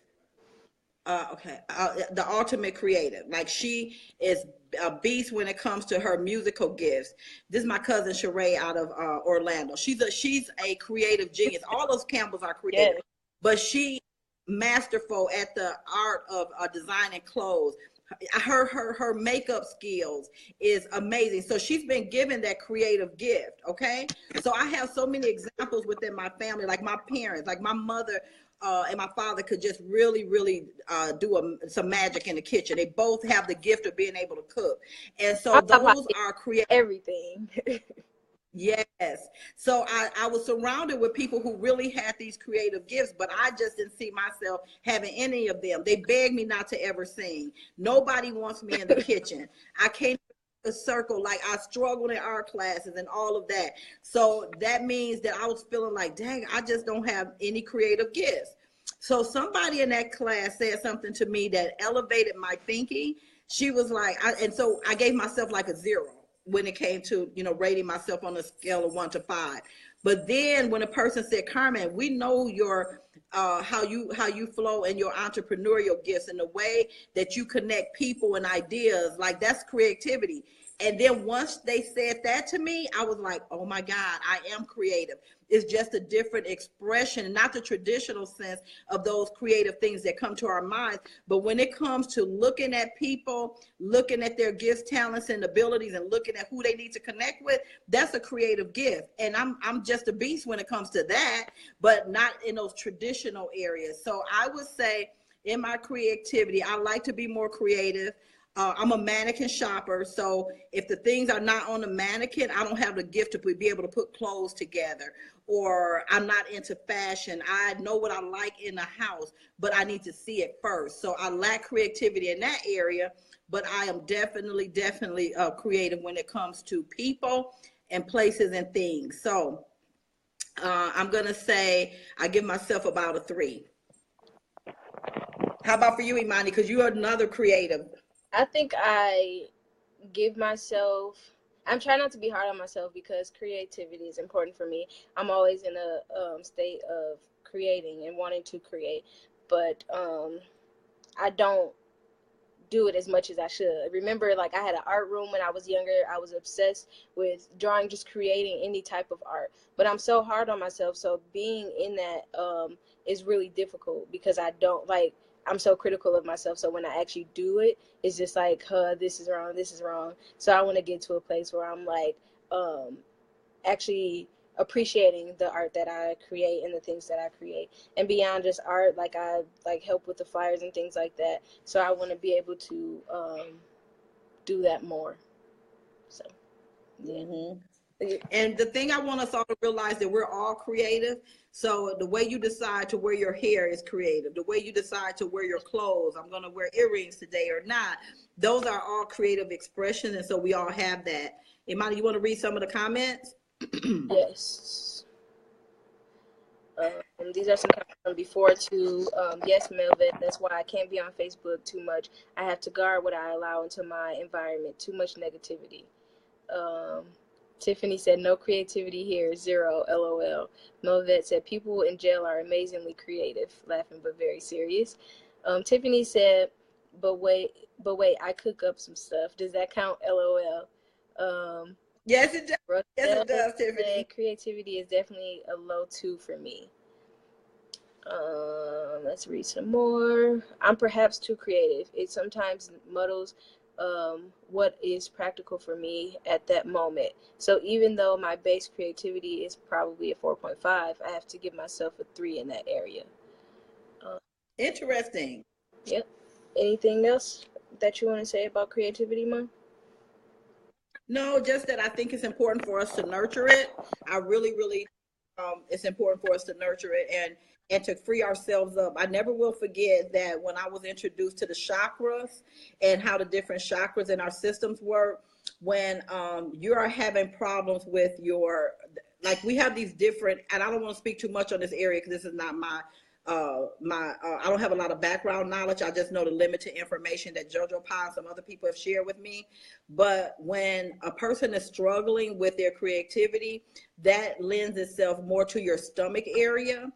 The ultimate creative. Like, she is a beast when it comes to her musical gifts. This is my cousin Sheree out of Orlando. She's a creative genius. All those Campbells are creative, yes. But she masterful at the art of designing clothes. Her makeup skills is amazing. So she's been given that creative gift. Okay. So I have so many examples within my family, like my parents, like my mother and my father could just really do some magic in the kitchen. They both have the gift of being able to cook. And so those are creative. Everything. Yes. So I was surrounded with people who really had these creative gifts, but I just didn't see myself having any of them. They begged me not to ever sing. Nobody wants me in the kitchen. I can't a circle. Like, I struggled in art classes and all of that. So that means that I was feeling like, dang, I just don't have any creative gifts. So somebody in that class said something to me that elevated my thinking. She was like, and so I gave myself like a 0. When it came to, rating myself on a scale of 1 to 5. But then when a person said, Carmen, we know your how you flow and your entrepreneurial gifts and the way that you connect people and ideas, like that's creativity. And then once they said that to me, I was like, oh my God, I am creative. It's just a different expression, not the traditional sense of those creative things that come to our minds. But when it comes to looking at people, looking at their gifts, talents, and abilities, and looking at who they need to connect with, that's a creative gift. And I'm just a beast when it comes to that, but not in those traditional areas. So I would say in my creativity, I like to be more creative. I'm a mannequin shopper, so if the things are not on the mannequin, I don't have the gift to be able to put clothes together, or I'm not into fashion. I know what I like in the house, but I need to see it first. So I lack creativity in that area, but I am definitely creative when it comes to people and places and things. So I'm going to say I give myself about a 3. How about for you, Imani? Because you are another creative. I think I give myself, I'm trying not to be hard on myself because creativity is important for me. I'm always in a state of creating and wanting to create, but I don't do it as much as I should. Remember, like, I had an art room when I was younger. I was obsessed with drawing, just creating any type of art, but I'm so hard on myself. So being in that is really difficult because I don't like, I'm so critical of myself. So when I actually do it, it's just like, this is wrong, this is wrong. So I want to get to a place where I'm like actually appreciating the art that I create and the things that I create. And beyond just art, like I like help with the flyers and things like that. So I want to be able to do that more. So yeah. Mm-hmm. And the thing I want us all to realize that we're all creative. So the way you decide to wear your hair is creative. The way you decide to wear your clothes, I'm going to wear earrings today or not, those are all creative expressions. And so we all have that. Imani, you want to read some of the comments? Yes. These are some comments from before too. Yes, Melvin, that's why I can't be on Facebook too much. I have to guard what I allow into my environment. Too much negativity. Tiffany said, no creativity here, 0, LOL. Melvet said, people in jail are amazingly creative, laughing but very serious. Tiffany said, but wait, I cook up some stuff. Does that count, LOL? Yes, it does. Yes, it does, Tiffany. Creativity is definitely a low 2 for me. Let's read some more. I'm perhaps too creative. It sometimes muddles what is practical for me at that moment. So even though my base creativity is probably a 4.5, I have to give myself a 3 in that area. Interesting. Yep. Anything else that you want to say about creativity, Mom? No, just that I think it's important for us to nurture it. I really, it's important for us to nurture it and to free ourselves up. I never will forget that when I was introduced to the chakras and how the different chakras in our systems work, when you are having problems with your, like we have these different, and I don't want to speak too much on this area because this is not I don't have a lot of background knowledge. I just know the limited information that Jojo Pa and some other people have shared with me. But when a person is struggling with their creativity, that lends itself more to your stomach area.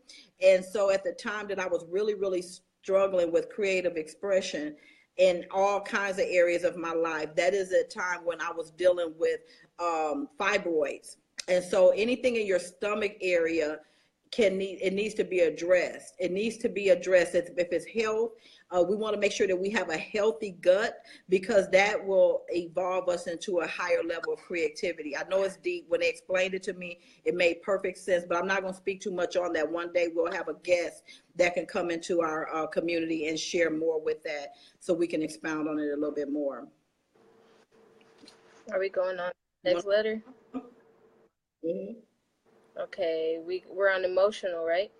And so at the time that I was really struggling with creative expression in all kinds of areas of my life, that is a time when I was dealing with fibroids. And so anything in your stomach area it needs to be addressed. It needs to be addressed. If it's health, we want to make sure that we have a healthy gut because that will evolve us into a higher level of creativity. I know it's deep. When they explained it to me, it made perfect sense, but I'm not going to speak too much on that. One day we'll have a guest that can come into our community and share more with that so we can expound on it a little bit more. Are we going on next letter? Mm-hmm. Okay, we're on emotional, right?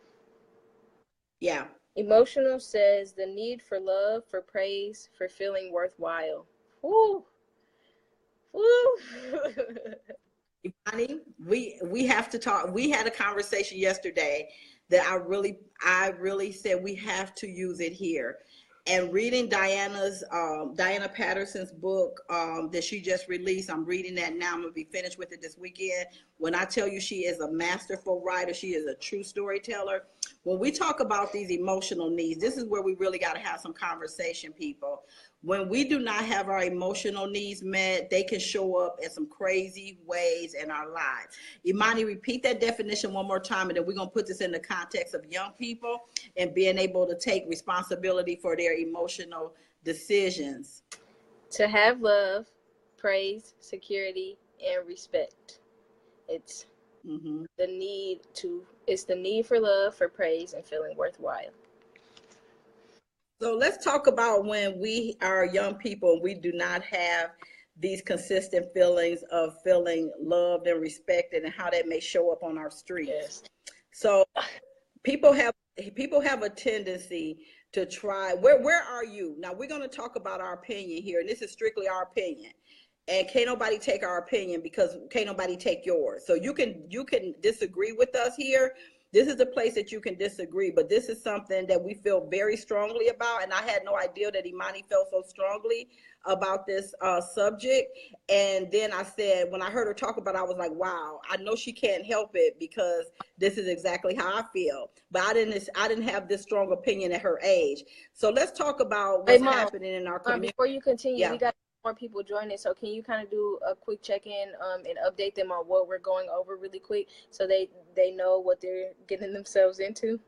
Yeah. Emotional says the need for love, for praise, for feeling worthwhile. Woo! Woo! Imani, we have to talk. We had a conversation yesterday that I really said we have to use it here. and reading Diana Patterson's book that she just released. I'm reading that now. I'm gonna be finished with it this weekend. When I tell you she is a masterful writer, she is a true storyteller. When we talk about these emotional needs, this is where we really got to have some conversation, people. When we do not have our emotional needs met, they can show up in some crazy ways in our lives. Imani, repeat that definition one more time, and then we're going to put this in the context of young people and being able to take responsibility for their emotional decisions. To have love, praise, security, and respect. It's the need for love, for praise, and feeling worthwhile. So let's talk about when we are young people and we do not have these consistent feelings of feeling loved and respected, and how that may show up on our streets. Yes. So people have a tendency to try. Where are you? Now we're going to talk about our opinion here, and this is strictly our opinion. And can't nobody take our opinion, because can't nobody take yours. So you can disagree with us here. This is the place that you can disagree, but this is something that we feel very strongly about. And I had no idea that Imani felt so strongly about this subject. And then I said, when I heard her talk about it, I was like, wow, I know she can't help it, because this is exactly how I feel. But I didn't have this strong opinion at her age. So let's talk about what's happening in our community. Before you continue, we got more people joining, so can you kind of do a quick check-in and update them on what we're going over really quick, so they know what they're getting themselves into?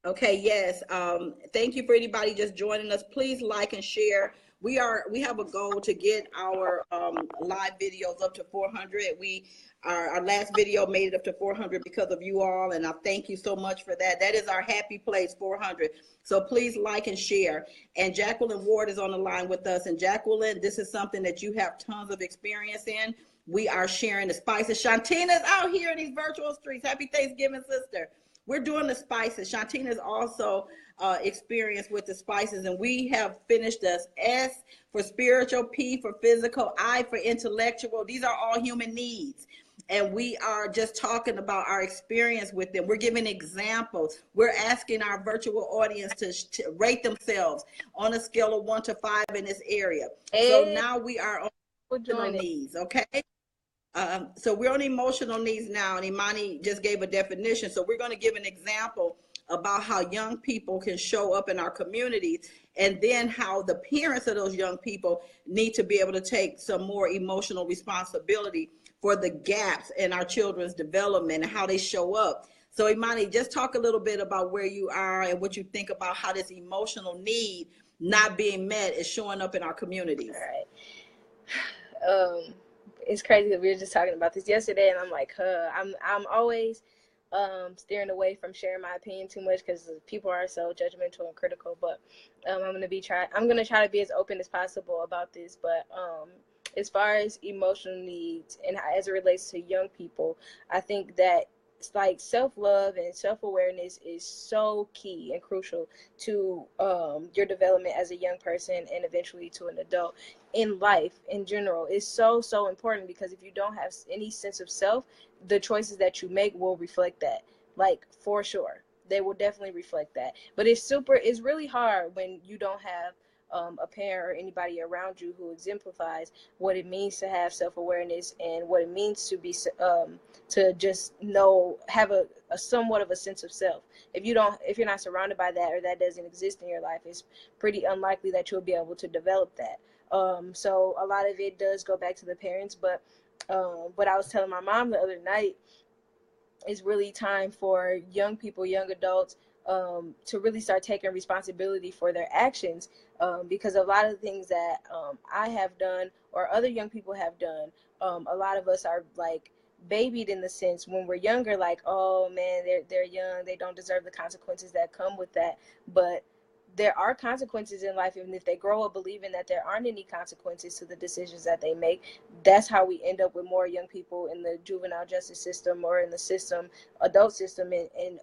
Okay, yes. Thank you for anybody just joining us. Please like and share. We have a goal to get our live videos up to 400. Our last video made it up to 400 because of you all, and I thank you so much for that. That is our happy place, 400. So please like and share. And Jacqueline Ward is on the line with us. And Jacqueline, this is something that you have tons of experience in. We are sharing the spices. Shantina's out here in these virtual streets. Happy Thanksgiving, sister. We're doing the spices. Shantina is also experienced with the spices, and we have finished the S for spiritual, P for physical, I for intellectual. These are all human needs. And we are just talking about our experience with them. We're giving examples. We're asking our virtual audience to rate themselves on a scale of 1 to 5 in this area. So now we are on emotional needs, okay? So we're on emotional needs now, and Imani just gave a definition. So we're going to give an example about how young people can show up in our communities, and then how the parents of those young people need to be able to take some more emotional responsibility for the gaps in our children's development and how they show up. So Imani, just talk a little bit about where you are and what you think about how this emotional need not being met is showing up in our communities. All right. It's crazy that we were just talking about this yesterday, and I'm like, I'm always steering away from sharing my opinion too much, because people are so judgmental and critical. But I'm gonna try to be as open as possible about this. But as far as emotional needs and as it relates to young people, I think that it's like self-love and self-awareness is so key and crucial to your development as a young person, and eventually to an adult in life in general. Is so important, because if you don't have any sense of self, the choices that you make will reflect that, like, for sure. They will definitely reflect that. But it's really hard when you don't have a parent or anybody around you who exemplifies what it means to have self-awareness, and what it means to be to just have a somewhat of a sense of self. If you're not surrounded by that, or that doesn't exist in your life, it's pretty unlikely that you'll be able to develop that. So a lot of it does go back to the parents, but what I was telling my mom the other night is really time for young people, young adults, to really start taking responsibility for their actions, because a lot of the things that I have done, or other young people have done, a lot of us are like babied in the sense when we're younger, like, oh man, they're young, they don't deserve the consequences that come with that. But there are consequences in life, even if they grow up believing that there aren't any consequences to the decisions that they make. That's how we end up with more young people in the juvenile justice system, or in the adult system, and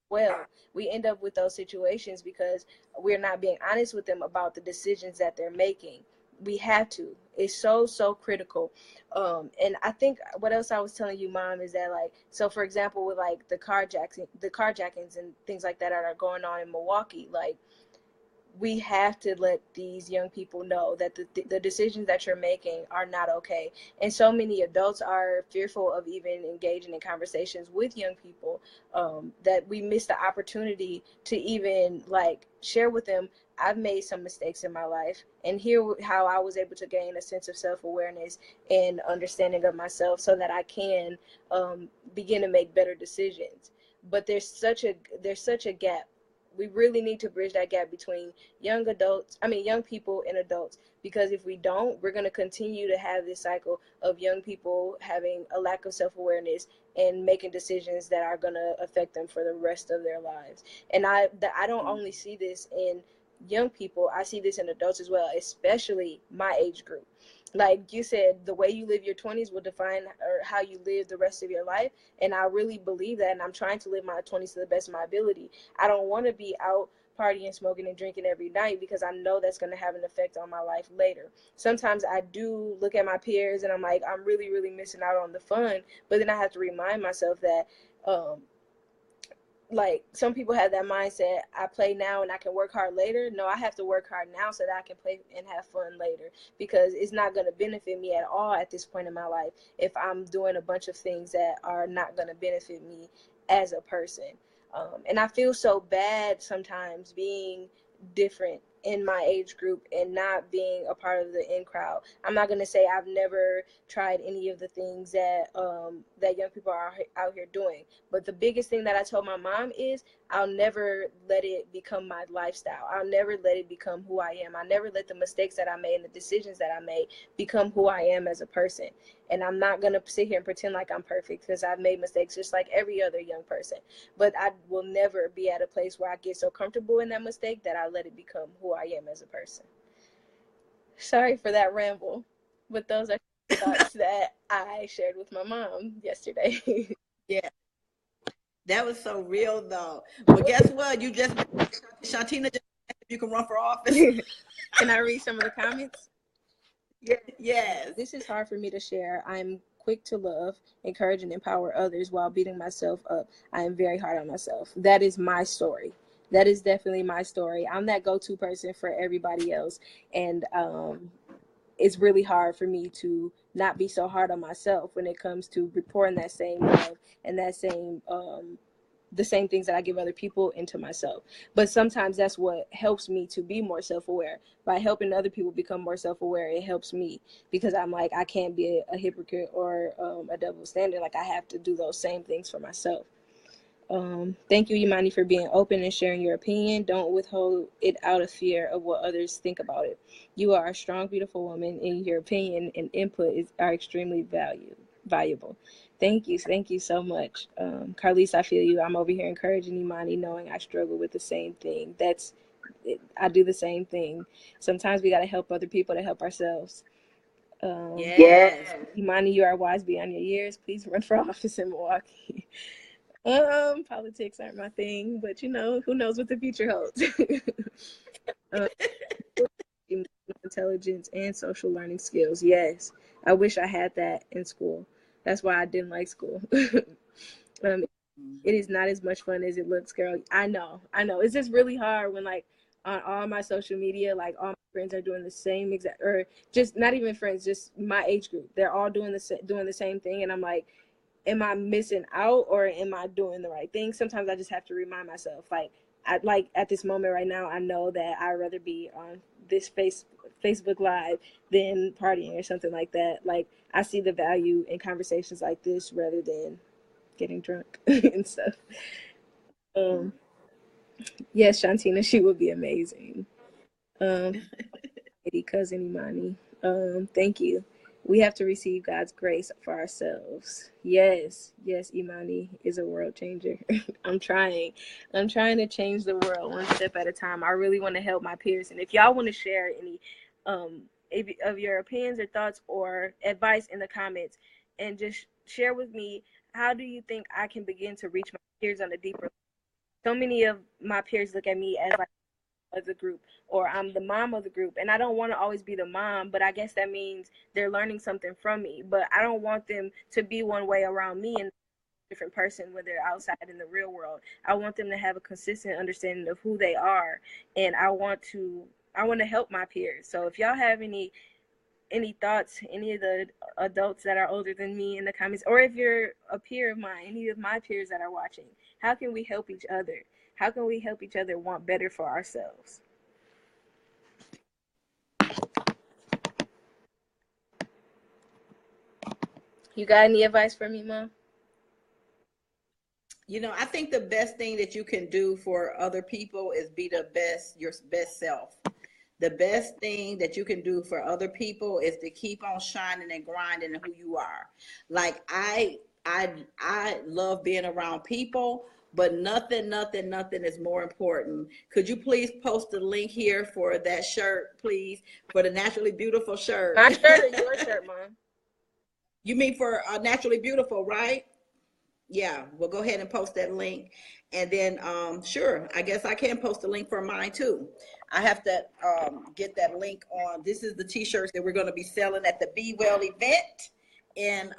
well, we end up with those situations because we're not being honest with them about the decisions that they're making. We have to. It's so critical. And I think what else I was telling you, Mom, is that, like, so for example, with like the carjackings and things like that are going on in Milwaukee, like, we have to let these young people know that the decisions that you're making are not okay. And so many adults are fearful of even engaging in conversations with young people, that we miss the opportunity to even like share with them, I've made some mistakes in my life, and here how I was able to gain a sense of self-awareness and understanding of myself so that I can begin to make better decisions. But there's such a gap. We really need to bridge that gap between young people and adults, because if we don't, we're going to continue to have this cycle of young people having a lack of self-awareness and making decisions that are going to affect them for the rest of their lives. And I don't only see this in young people, I see this in adults as well, especially my age group. Like you said, the way you live your 20s will define or how you live the rest of your life. And I really believe that. And I'm trying to live my 20s to the best of my ability. I don't want to be out partying, smoking, and drinking every night, because I know that's going to have an effect on my life later. Sometimes I do look at my peers and I'm like, I'm really, really missing out on the fun. But then I have to remind myself that, like, some people have that mindset, I play now and I can work hard later. No, I have to work hard now so that I can play and have fun later, because it's not going to benefit me at all at this point in my life if I'm doing a bunch of things that are not going to benefit me as a person. And I feel so bad sometimes being different in my age group and not being a part of the in crowd. I'm not going to say I've never tried any of the things that that young people are out here doing, but the biggest thing that I told my mom is I'll never let it become my lifestyle. I'll never let it become who I am. I never let the mistakes that I made and the decisions that I made become who I am as a person. And I'm not going to sit here and pretend like I'm perfect, because I've made mistakes just like every other young person. But I will never be at a place where I get so comfortable in that mistake that I let it become who I am as a person. Sorry for that ramble, but those are thoughts that I shared with my mom yesterday. Yeah, that was so real though. But guess what? You just Shantina just asked if you can run for office. Can I read some of the comments? Yes. This is hard for me to share. I'm quick to love, encourage, and empower others while beating myself up. I am very hard on myself. That is my story. That is definitely my story. I'm that go-to person for everybody else. And it's really hard for me to not be so hard on myself when it comes to reporting that same love and that same the same things that I give other people into myself. But sometimes that's what helps me to be more self-aware. By helping other people become more self-aware, it helps me, because I'm like, I can't be a hypocrite or a double standard. Like, I have to do those same things for myself. Thank you, Imani, for being open and sharing your opinion. Don't withhold it out of fear of what others think about it. You are a strong, beautiful woman, and your opinion and input are extremely valuable. Thank you so much. Carlise, I feel you. I'm over here encouraging Imani, knowing I struggle with the same thing. I do the same thing. Sometimes we got to help other people to help ourselves. Yes. Imani, you are wise beyond your years. Please run for office in Milwaukee. Politics aren't my thing, but who knows what the future holds. Emotional intelligence and social learning skills. Yes, I wish I had that in school. That's why I didn't like school. It is not as much fun as it looks, girl. I know. It's just really hard when, like, on all my social media, like, all my friends are doing the same exact, or just not even friends, just my age group. They're all doing the same thing, and I'm like, am I missing out or am I doing the right thing? Sometimes I just have to remind myself, like at this moment right now, I know that I'd rather be on this Facebook Live than partying or something like that. Like, I see the value in conversations like this rather than getting drunk and stuff. Um, yes, Shantina, she would be amazing. Cousin Imani. Thank you. We have to receive God's grace for ourselves. Yes, Imani is a world changer. I'm trying. I'm trying to change the world one step at a time. I really want to help my peers. And if y'all want to share any of your opinions or thoughts or advice in the comments, and just share with me, how do you think I can begin to reach my peers on a deeper level? So many of my peers look at me as like of the group, or I'm the mom of the group, and I don't want to always be the mom, but I guess that means they're learning something from me, but I don't want them to be one way around me and different person when they're outside in the real world. I want them to have a consistent understanding of who they are, and I want to help my peers. So if y'all have any thoughts, any of the adults that are older than me in the comments, or if you're a peer of mine, any of my peers that are watching, how can we help each other? How can we help each other want better for ourselves? You got any advice for me, Mom? You know, I think the best thing that you can do for other people is be your best self. The best thing that you can do for other people is to keep on shining and grinding in who you are. Like I love being around people, but nothing is more important. Could you please post the link here for that shirt, please, for the Naturally Beautiful shirt? My shirt or your shirt, Mom? You mean for Naturally Beautiful, right? Yeah, we'll go ahead and post that link. And then, sure, I guess I can post a link for mine too. I have to get that link on. This is the t-shirts that we're going to be selling at the Be Well event in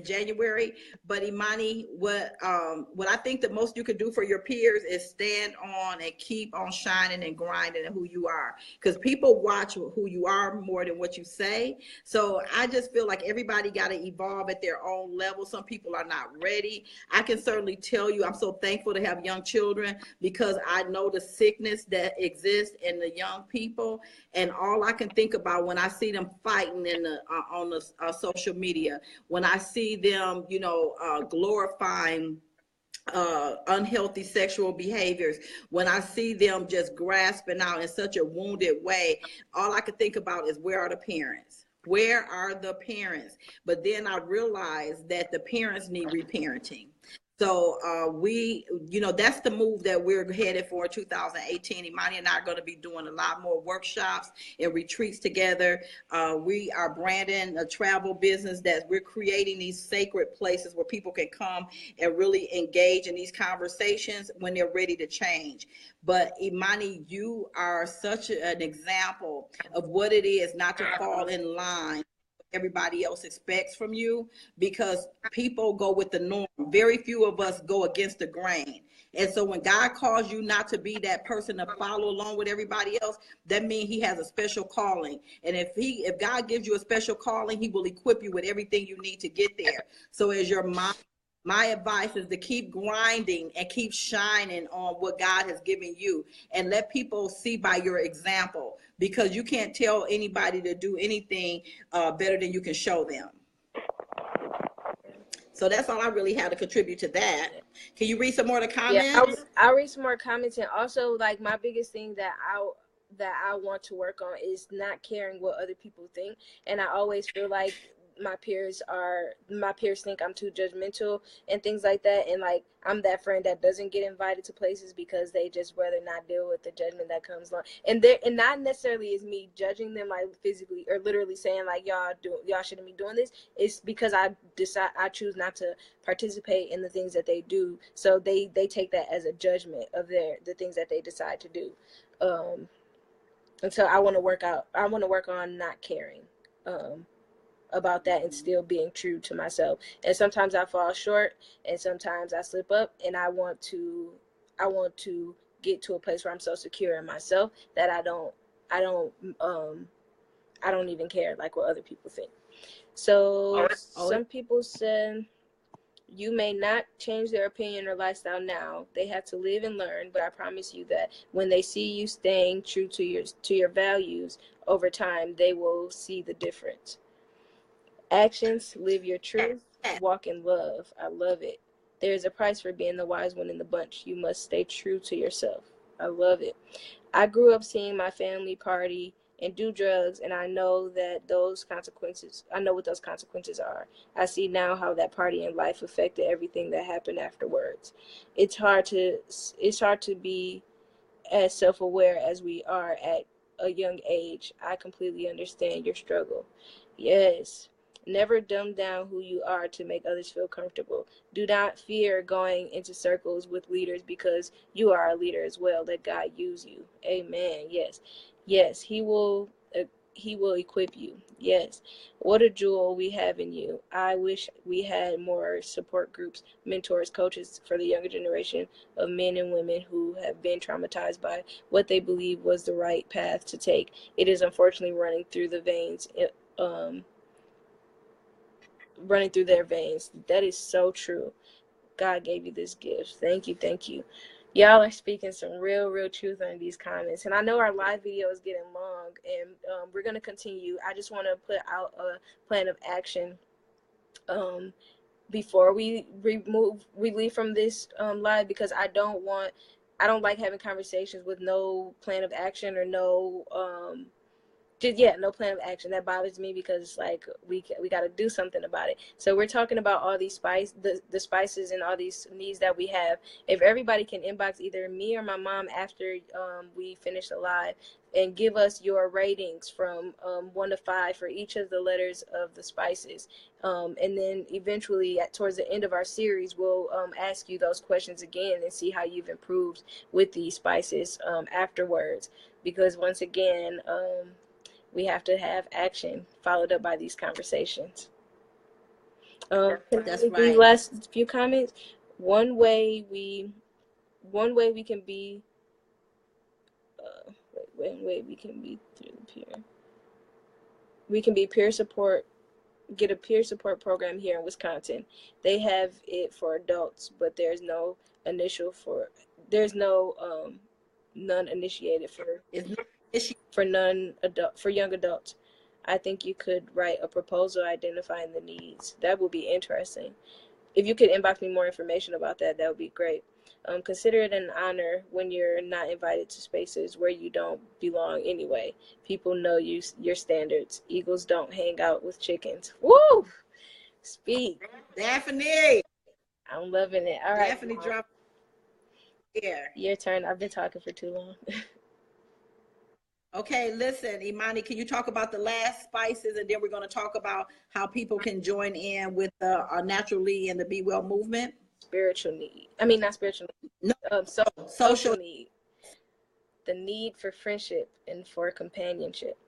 January. But Imani, what I think the most you could do for your peers is stand on and keep on shining and grinding and who you are, because people watch who you are more than what you say. So I just feel like everybody got to evolve at their own level. Some people are not ready. I can certainly tell you, I'm so thankful to have young children, because I know the sickness that exists in the young people, and all I can think about when I see them fighting in the on the social media, when I see them, glorifying unhealthy sexual behaviors, when I see them just grasping out in such a wounded way, all I could think about is, where are the parents? Where are the parents? But then I realized that the parents need reparenting. So that's the move that we're headed for 2018. Imani and I are going to be doing a lot more workshops and retreats together. We are branding a travel business that we're creating these sacred places where people can come and really engage in these conversations when they're ready to change. But Imani, you are such an example of what it is not to fall in line everybody else expects from you, because people go with the norm. Very few of us go against the grain. And so when God calls you not to be that person to follow along with everybody else, that means he has a special calling. And if God gives you a special calling, he will equip you with everything you need to get there. So as your mom, my advice is to keep grinding and keep shining on what God has given you, and let people see by your example, because you can't tell anybody to do anything better than you can show them. So that's all I really had to contribute to that. Can you read some more of the comments? Yeah, I'll read some more comments. And also, like, my biggest thing that I want to work on is not caring what other people think. And I always feel like my peers think I'm too judgmental and things like that, and like I'm that friend that doesn't get invited to places because they just rather not deal with the judgment that comes along. And not necessarily is me judging them, like physically or literally saying like y'all shouldn't be doing this. It's because I choose not to participate in the things that they do, so they take that as a judgment of the things that they decide to do. And so I want to work on not caring about that and still being true to myself. And sometimes I fall short, and sometimes I slip up, and I want to get to a place where I'm so secure in myself that I don't even care like what other people think. So some people said, you may not change their opinion or lifestyle now. They have to live and learn, but I promise you that when they see you staying true to your values over time, they will see the difference. Actions, live your truth, walk in love. I love it. There's a price for being the wise one in the bunch. You must stay true to yourself. I love it. I grew up seeing my family party and do drugs, and I know what those consequences are. I see now how that party in life affected everything that happened afterwards. It's hard to be as self-aware as we are at a young age. I completely understand your struggle. Yes. Never dumb down who you are to make others feel comfortable. Do not fear going into circles with leaders, because you are a leader as well. Let God use you. Amen. Yes. He will he will equip you. Yes. What a jewel we have in you. I wish we had more support groups, mentors, coaches for the younger generation of men and women who have been traumatized by what they believe was the right path to take. It is unfortunately um, running through their veins. That is so true. God gave you this gift. Thank you. Thank you. Y'all are speaking some real truth in these comments. And I know our live video is getting long, and we're going to continue. I just want to put out a plan of action before we leave from this live, because I don't like having conversations with no plan of action or no no plan of action. That bothers me, because like we got to do something about it. So we're talking about all these the spices and all these needs that we have. If everybody can inbox either me or my mom after we finish the live and give us your ratings from 1 to 5 for each of the letters of the spices, and then eventually towards the end of our series we'll ask you those questions again and see how you've improved with these spices afterwards, because once again we have to have action followed up by these conversations. That's right. These last few comments. One way we can be. One way we can be through the peer. We can be peer support. Get a peer support program here in Wisconsin. They have it for adults, but there's no none initiated for young adults. I think you could write a proposal identifying the needs. That would be interesting. If you could inbox me more information about that, that would be great. Consider it an honor when you're not invited to spaces where you don't belong anyway. People know your standards. Eagles don't hang out with chickens. Woo! Speak. Daphne. I'm loving it. All right. Daphne, drop here. Your turn. I've been talking for too long. Okay, listen, Imani, can you talk about the last spices, and then we're going to talk about how people can join in with the Naturally and the Be Well movement? Spiritual need. I mean, not spiritual need. No, social need. The need for friendship and for companionship.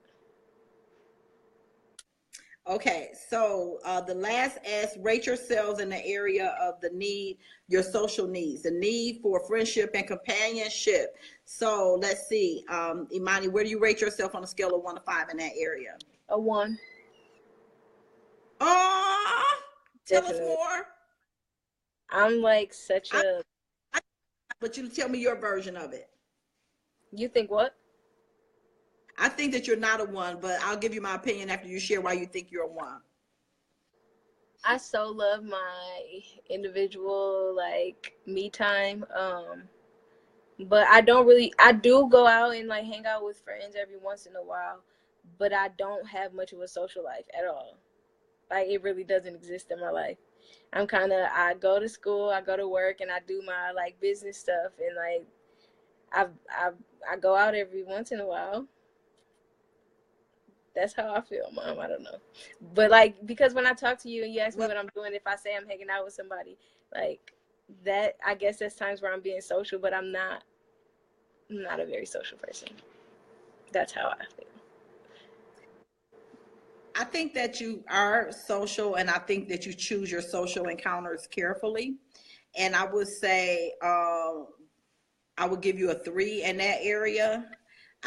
Okay, so the last S, rate yourselves in the area of the need, your social needs, the need for friendship and companionship. So let's see, Imani, where do you rate yourself on a scale of 1 to 5 in that area? A 1. Oh, tell us more. I'm like but you tell me your version of it. You think what? I think that you're not a 1, but I'll give you my opinion after you share why you think you're a 1. I so love my individual, like, me time. But I do go out and like hang out with friends every once in a while, but I don't have much of a social life at all. Like, it really doesn't exist in my life. I go to school, I go to work, and I do my like business stuff, and like I go out every once in a while. That's how I feel, Mom. I don't know. But like, because when I talk to you and you ask me what I'm doing, if I say I'm hanging out with somebody, like that, I guess there's times where I'm being social, but I'm not a very social person. That's how I feel. I think that you are social, and I think that you choose your social encounters carefully. And I would say I would give you a 3 in that area.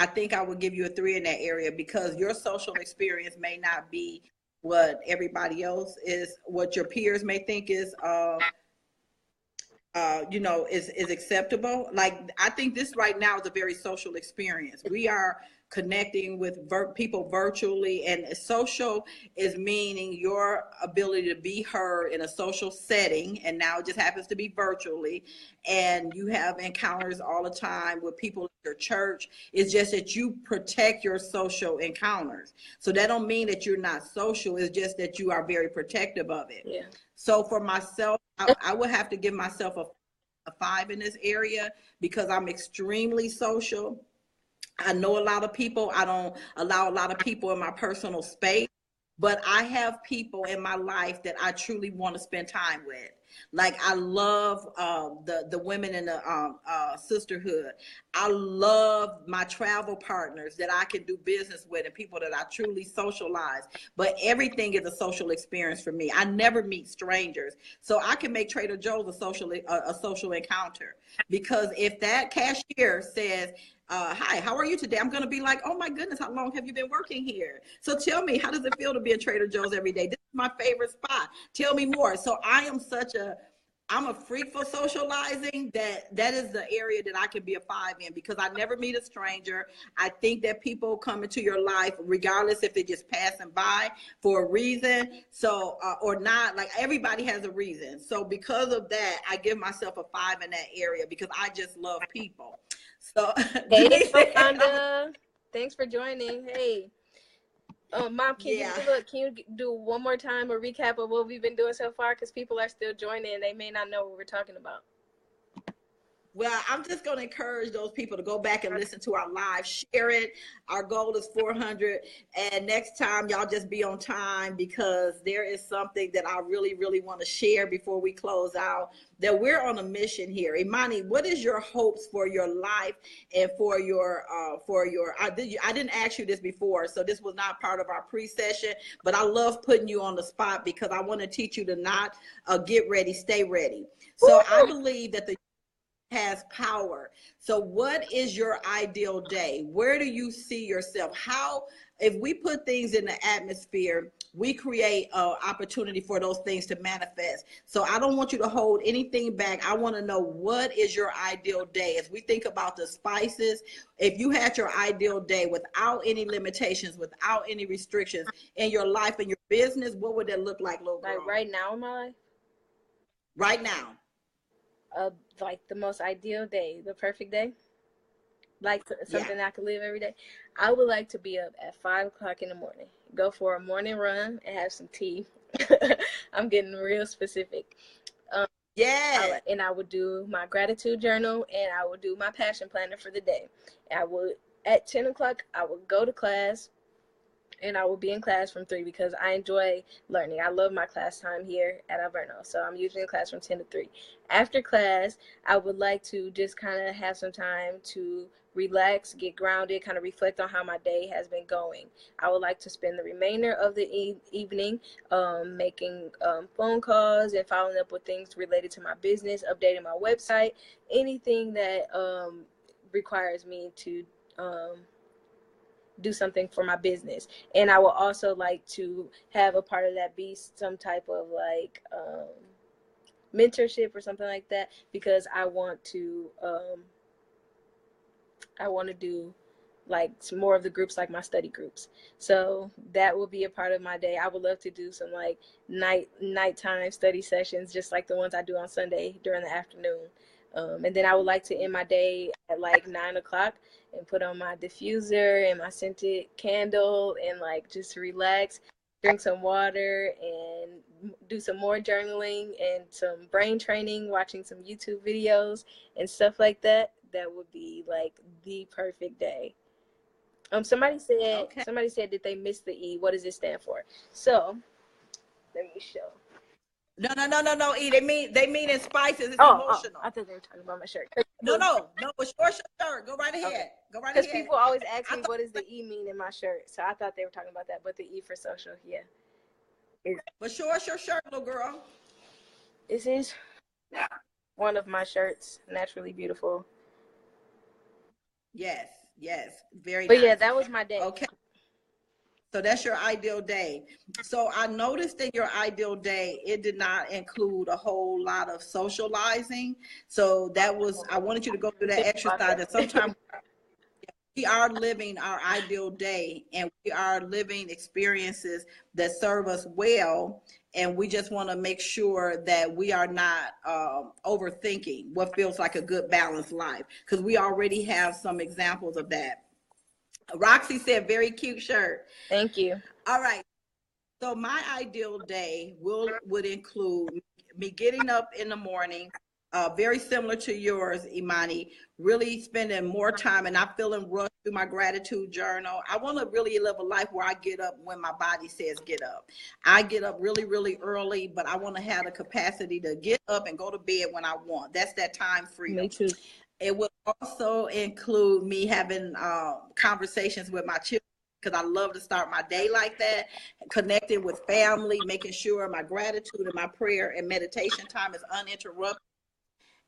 I think I would give you a 3 in that area, because your social experience may not be what everybody else is, what your peers may think is is acceptable. Like, I think this right now is a very social experience. We are connecting with people virtually, and social is meaning your ability to be heard in a social setting, and now it just happens to be virtually, and you have encounters all the time with people at your church. It's just that you protect your social encounters. So that don't mean that you're not social. It's just that you are very protective of it. Yeah. So for myself, I would have to give myself a 5 in this area, because I'm extremely social. I know a lot of people. I don't allow a lot of people in my personal space. but I have people in my life that I truly want to spend time with. Like I love the women in the sisterhood. I love my travel partners that I can do business with and people that I truly socialize. But everything is a social experience for me. I never meet strangers, so I can make Trader Joe's a social encounter, because if that cashier says, hi, how are you today? I'm going to be like, oh my goodness, how long have you been working here? So tell me, how does it feel to be in Trader Joe's every day? This is my favorite spot. Tell me more. So I'm a freak for socializing. That is the area that I can be a 5 in, because I never meet a stranger. I think that people come into your life, regardless if they're just passing by, for a reason. So, or not, like everybody has a reason. So because of that, I give myself a 5 in that area, because I just love people. So, hey, Rhonda, thanks for joining. Hey, Mom, can you do one more time a recap of what we've been doing so far? Because people are still joining and they may not know what we're talking about. Well, I'm just going to encourage those people to go back and listen to our live, share it. Our goal is 400. And next time, y'all just be on time, because there is something that I really, really want to share before we close out, that we're on a mission here. Imani, what is your hopes for your life and for your, I didn't ask you this before, so this was not part of our pre-session, but I love putting you on the spot, because I want to teach you to not get ready, stay ready. So I believe that the has power. So what is your ideal day? Where do you see yourself? How, if we put things in the atmosphere, we create an opportunity for those things to manifest. So I don't want you to hold anything back. I want to know, what is your ideal day? As we think about the spices, if you had your ideal day without any limitations, without any restrictions in your life and your business, what would that look like, little girl? Like right now in my life? Right now. Like the most ideal day, the perfect day, like something I could live every day. I would like to be up at 5 o'clock in the morning, go for a morning run and have some tea. I'm getting real specific. And I would do my gratitude journal, and I would do my passion planner for the day. I would, at 10 o'clock, I would go to class, and I will be in class from 3, because I enjoy learning. I love my class time here at Alverno, so I'm usually in class from 10 to 3. After class, I would like to just kind of have some time to relax, get grounded, kind of reflect on how my day has been going. I would like to spend the remainder of the evening making phone calls and following up with things related to my business, updating my website, anything that requires me to do something for my business. And I will also like to have a part of that be some type of like mentorship or something like that, because I want to do like some more of the groups, like my study groups. So that will be a part of my day. I would love to do some like nighttime study sessions, just like the ones I do on Sunday during the afternoon. And then I would like to end my day at like 9 o'clock and put on my diffuser and my scented candle and like just relax, drink some water, and do some more journaling and some brain training, watching some YouTube videos and stuff like that. That would be like the perfect day. Somebody said that they missed the E. What does it stand for? So let me show. No, E. They mean in spices. It's emotional. I thought they were talking about my shirt. No. It's your shirt. Go right ahead. Okay. Go right ahead. Because people always ask me, what does the E mean in my shirt? So I thought they were talking about that. But the E for social, yeah. But show us your shirt, little girl. This is one of my shirts, Naturally Beautiful. Yes. Very But nice. Yeah, that was my day. Okay. So that's your ideal day. So I noticed in your ideal day, it did not include a whole lot of socializing. So I wanted you to go through that exercise that sometimes we are living our ideal day, and we are living experiences that serve us well. And we just want to make sure that we are not overthinking what feels like a good balanced life, because we already have some examples of that. Roxy said, very cute shirt. Thank you. All right. So my ideal day would include me getting up in the morning, very similar to yours, Imani, really spending more time and not feeling rushed do my gratitude journal. I want to really live a life where I get up when my body says get up. I get up really, really early, but I want to have the capacity to get up and go to bed when I want. That's that time freedom. Me too. It will also include me having conversations with my children, because I love to start my day like that, connecting with family, making sure my gratitude and my prayer and meditation time is uninterrupted.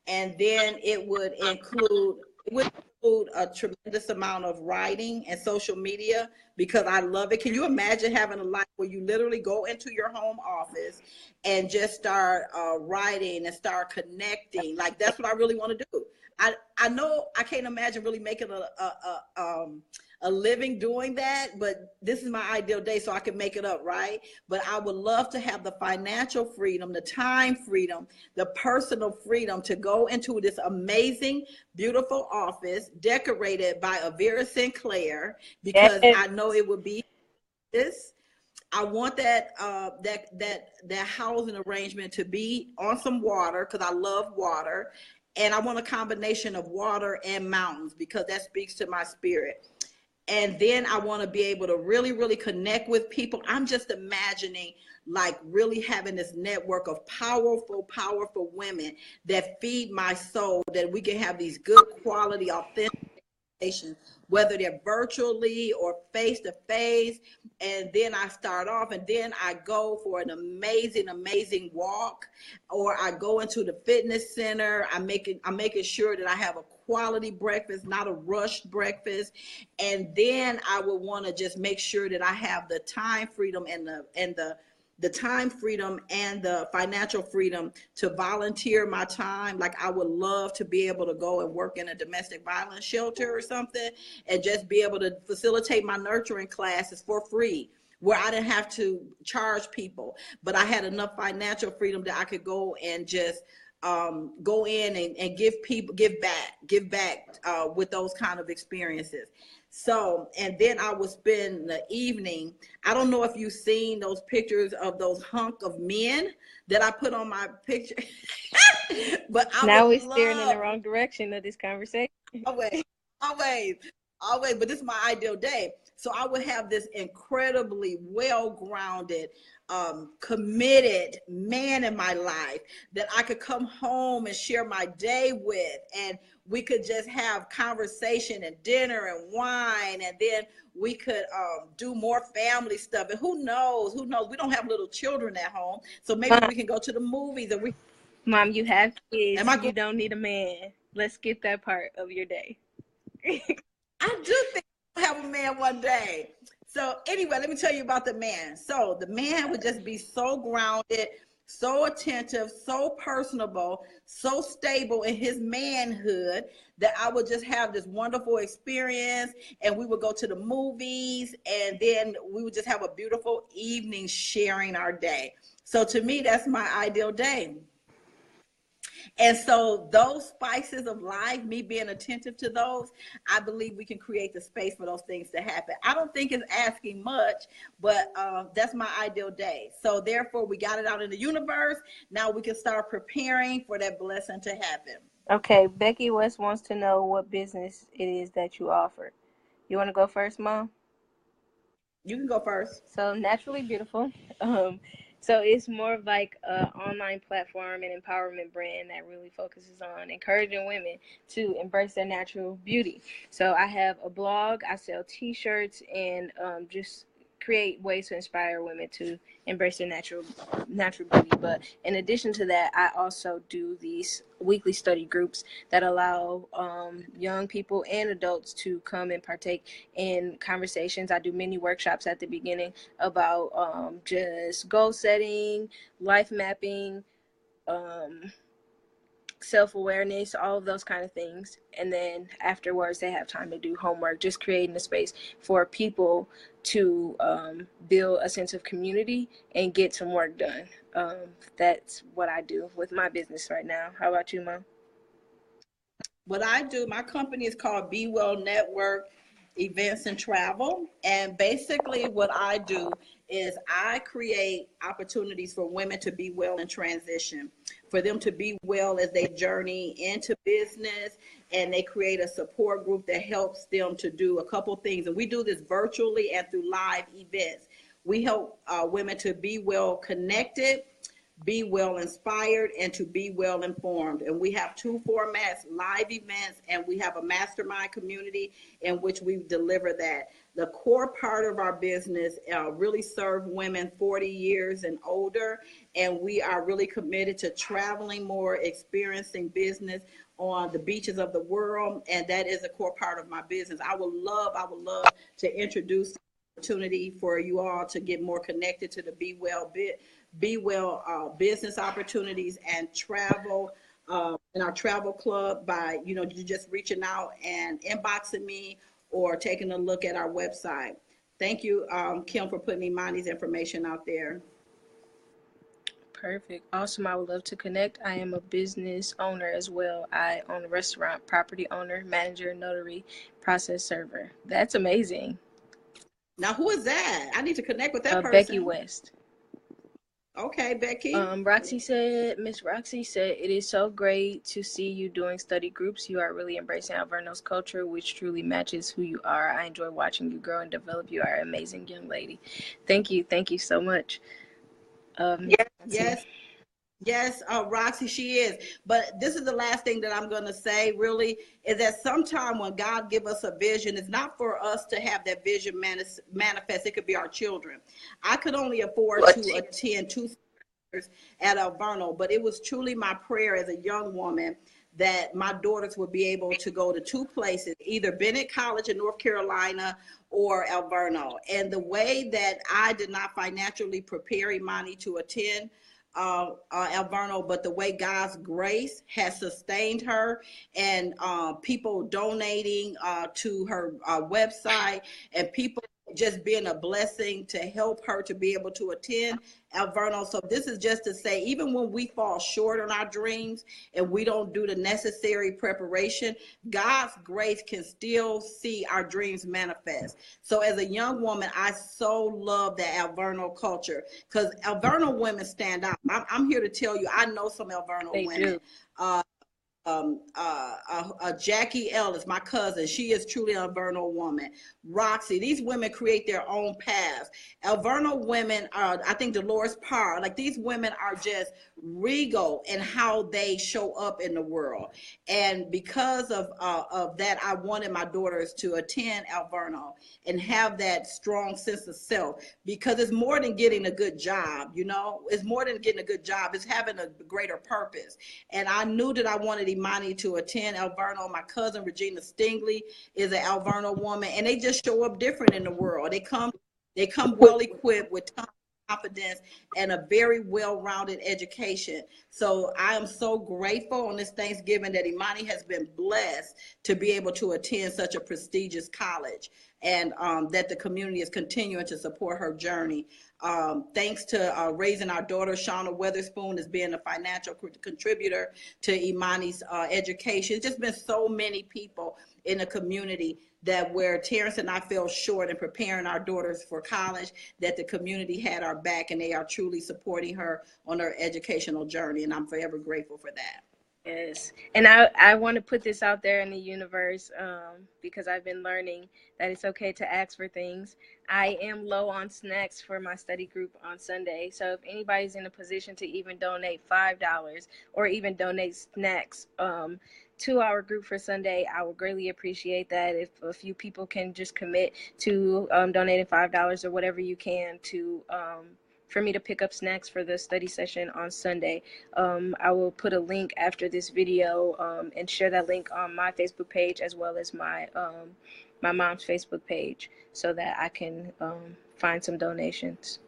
And then it would include a tremendous amount of writing and social media, because I love it. Can you imagine having a life where you literally go into your home office and just start writing and start connecting? Like, that's what I really want to do. I know I can't imagine really making a living doing that, but this is my ideal day, so I can make it up, right? But I would love to have the financial freedom, the time freedom, the personal freedom to go into this amazing, beautiful office decorated by a Vera Sinclair, because Yes. I know it would be this. I want that housing arrangement to be on some water, because I love water, and I want a combination of water and mountains, because that speaks to my spirit. And then I want to be able to really, really connect with people. I'm just imagining like really having this network of powerful, powerful women that feed my soul, that we can have these good quality, authentic, whether they're virtually or face to face. And then I start off, and then I go for an amazing, amazing walk, or I go into the fitness center. I'm making sure that I have a quality breakfast, not a rushed breakfast. And then I would want to just make sure that I have the time freedom and the time freedom and the financial freedom to volunteer my time. Like, I would love to be able to go and work in a domestic violence shelter or something, and just be able to facilitate my nurturing classes for free, where I didn't have to charge people, but I had enough financial freedom that I could go and just go in and give back with those kind of experiences. So, and then I would spend the evening. I don't know if you've seen those pictures of those hunk of men that I put on my picture, but I Now would we're steering in the love, wrong direction of this conversation. always, always, always. But this is my ideal day. So I would have this incredibly well-grounded, committed man in my life that I could come home and share my day with, and we could just have conversation and dinner and wine, and then we could do more family stuff. And who knows? Who knows? We don't have little children at home, so maybe Mom, we can go to the movies. And we, Mom, you have am kids. I You going? don't need a man. Let's skip that part of your day. I do think I'll have a man one day. So anyway, let me tell you about the man. So the man would just be so grounded, so attentive, so personable, so stable in his manhood, that I would just have this wonderful experience, and we would go to the movies, and then we would just have a beautiful evening sharing our day. So to me, that's my ideal day. And so those spices of life, me being attentive to those, I believe we can create the space for those things to happen. I don't think it's asking much, but that's my ideal day. So therefore, we got it out in the universe. Now we can start preparing for that blessing to happen. Okay, Becky West wants to know what business it is that you offer. You want to go first, Mom? You can go first. So Naturally Beautiful. Um, so it's more of like an online platform and empowerment brand that really focuses on encouraging women to embrace their natural beauty. So I have a blog, I sell T-shirts, and just create ways to inspire women to embrace their natural beauty. But in addition to that, I also do these weekly study groups that allow young people and adults to come and partake in conversations. I do mini workshops at the beginning about just goal setting, life mapping, um, self-awareness, all of those kind of things. And then afterwards they have time to do homework, just creating a space for people to build a sense of community and get some work done. That's what I do with my business right now. How about you, Mom? What I do, my company is called Be Well Network Events and Travel. And basically what I do is I create opportunities for women to be well in transition, for them to be well as they journey into business, and they create a support group that helps them to do a couple things. And we do this virtually and through live events. We help women to be well connected, be well inspired, and to be well informed. And we have two formats: live events, and we have a mastermind community in which we deliver that. The core part of our business really serve women 40 years and older, and we are really committed to traveling more, experiencing business on the beaches of the world, and that is a core part of my business. I would love to introduce the opportunity for you all to get more connected to the Be Well business opportunities and travel in our travel club by, you just reaching out and inboxing me or taking a look at our website. Thank you, Kim, for putting Imani's information out there. Perfect. Awesome. I would love to connect. I am a business owner as well. I own a restaurant, property owner, manager, notary, process server. That's amazing. Now, who is that? I need to connect with that person. Becky West. Okay, Becky. Miss Roxy said, it is so great to see you doing study groups. You are really embracing Alverno's culture, which truly matches who you are. I enjoy watching you grow and develop. You are an amazing young lady. Thank you. Thank you so much. Yes, Roxy, she is. But this is the last thing that I'm going to say, really, is that sometime when God give us a vision, it's not for us to have that vision manifest. It could be our children. I could only afford to attend 2 years at Alverno, but it was truly my prayer as a young woman that my daughters would be able to go to 2 places, either Bennett College in North Carolina or Alverno. And the way that I did not financially prepare Imani to attend Alverno, but the way God's grace has sustained her, and people donating to her website, and people just being a blessing to help her to be able to attend Alverno. So this is just to say, even when we fall short on our dreams and we don't do the necessary preparation, God's grace can still see our dreams manifest. So as a young woman, I so love the Alverno culture, because Alverno women stand out. I'm here to tell you, I know some Alverno women. Jackie Ellis, my cousin, she is truly an Alverno woman. Roxy, these women create their own paths. Alverno women are, I think Dolores Parr, like these women are just regal in how they show up in the world. And because of that, I wanted my daughters to attend Alverno and have that strong sense of self, because it's more than getting a good job, it's more than getting a good job, it's having a greater purpose. And I knew that I wanted Imani to attend Alverno. My cousin Regina Stingley is an Alverno woman, and they just show up different in the world. They come well equipped with confidence and a very well-rounded education. So I am so grateful on this Thanksgiving that Imani has been blessed to be able to attend such a prestigious college, and that the community is continuing to support her journey. Thanks to raising our daughter, Shauna Weatherspoon, as being a financial contributor to Imani's education. It's just been so many people in the community that where Terrence and I fell short in preparing our daughters for college, that the community had our back, and they are truly supporting her on her educational journey. And I'm forever grateful for that. Yes. And I want to put this out there in the universe, because I've been learning that it's okay to ask for things. I am low on snacks for my study group on Sunday. So if anybody's in a position to even donate $5 or even donate snacks to our group for Sunday, I would greatly appreciate that. If a few people can just commit to donating $5 or whatever you can to for me to pick up snacks for the study session on Sunday. I will put a link after this video and share that link on my Facebook page, as well as my my mom's Facebook page, so that I can find some donations.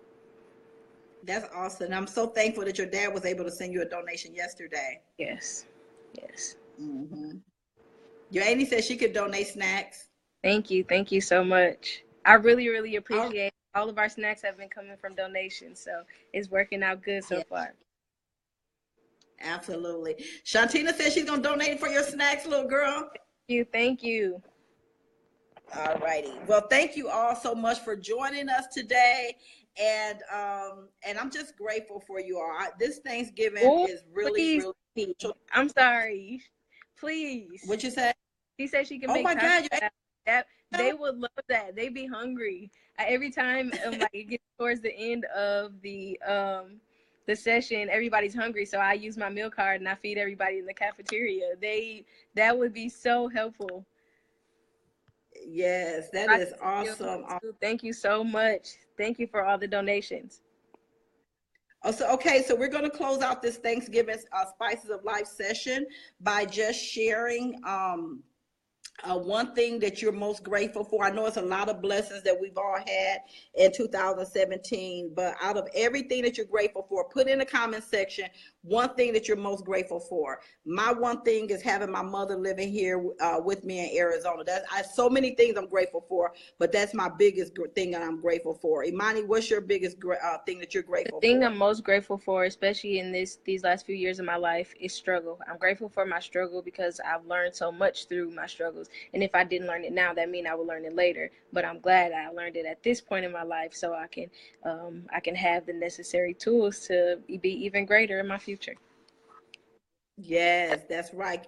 That's awesome. I'm so thankful that your dad was able to send you a donation yesterday. Yes. Yes. Mm-hmm. Your auntie said she could donate snacks. Thank you. Thank you so much. I really, really appreciate it. All of our snacks have been coming from donations, so it's working out good so far. Absolutely. Shantina says she's going to donate for your snacks, little girl. Thank you. All righty. Well, thank you all so much for joining us today. And I'm just grateful for you all. This Thanksgiving Oh, is really, please. really special. I'm sorry. Please. What you say? She said she can Oh make my taco God, you salad. That know? they would love that. They be hungry. Every time like it gets towards the end of the session, everybody's hungry. So I use my meal card and I feed everybody in the cafeteria. That would be so helpful. Yes, that is awesome. Thank you so much. Thank you for all the donations. Oh, so okay, so we're going to close out this Thanksgiving Spices of Life session by just sharing one thing that you're most grateful for. I know it's a lot of blessings that we've all had in 2017, but out of everything that you're grateful for, put in the comment section one thing that you're most grateful for. My one thing is having my mother living here with me in Arizona. So many things I'm grateful for, but that's my biggest thing that I'm grateful for. Imani, what's your biggest thing that you're grateful The thing for? I'm most grateful for, especially in these last few years of my life, is struggle. I'm grateful for my struggle because I've learned so much through my struggles. And if I didn't learn it now, that means I will learn it later. But I'm glad I learned it at this point in my life, so I can have the necessary tools to be even greater in my future. Yes, that's right.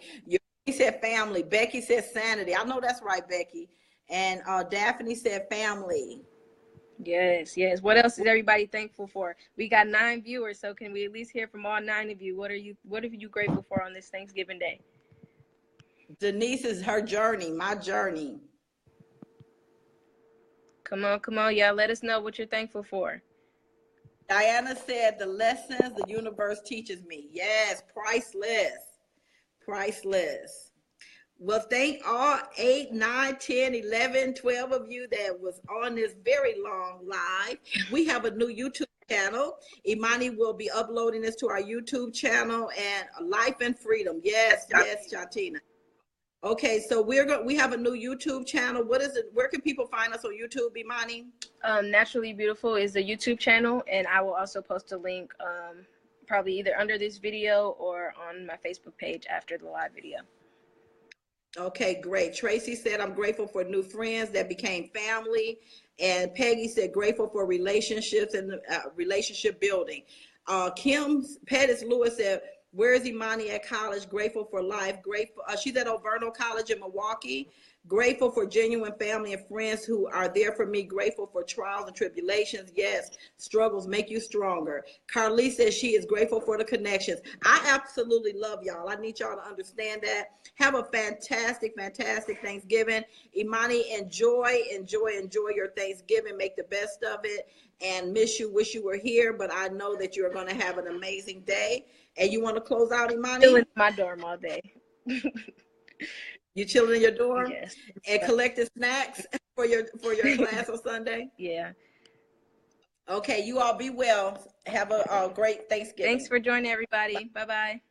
He said family. Becky said sanity. I know that's right, Becky. And Daphne said family. Yes, yes. What else is everybody thankful for? We got 9 viewers, so can we at least hear from all 9 of you? What are you grateful for on this Thanksgiving Day? Denise is her journey, my journey. Come on, y'all. Let us know what you're thankful for. Diana said the lessons the universe teaches me. Yes, priceless. Priceless. Well, thank all 8, 9, 10, 11, 12 of you that was on this very long live. We have a new YouTube channel. Imani will be uploading this to our YouTube channel, and Life and Freedom. Yes, yes, Chatina. Okay, so we have a new YouTube channel. What is it? Where can people find us on YouTube, Imani? Naturally Beautiful is the YouTube channel, and I will also post a link probably either under this video or on my Facebook page after the live video. Okay, great. Tracy said, I'm grateful for new friends that became family. And Peggy said, grateful for relationships and relationship building. Kim Pettis Lewis said, where is Imani at college? Grateful for life. Grateful. She's at Alverno College in Milwaukee. Grateful for genuine family and friends who are there for me. Grateful for trials and tribulations. Yes, struggles make you stronger. Carly says she is grateful for the connections. I absolutely love y'all. I need y'all to understand that. Have a fantastic, fantastic Thanksgiving. Imani, enjoy your Thanksgiving. Make the best of it. And miss you, wish you were here, but I know that you're going to have an amazing day. And you want to close out, Imani? Still in my dorm all day. You chilling in your dorm? Yes. And collecting snacks for your class on Sunday? Yeah. Okay, you all be well. Have a great Thanksgiving. Thanks for joining, everybody. Bye-bye.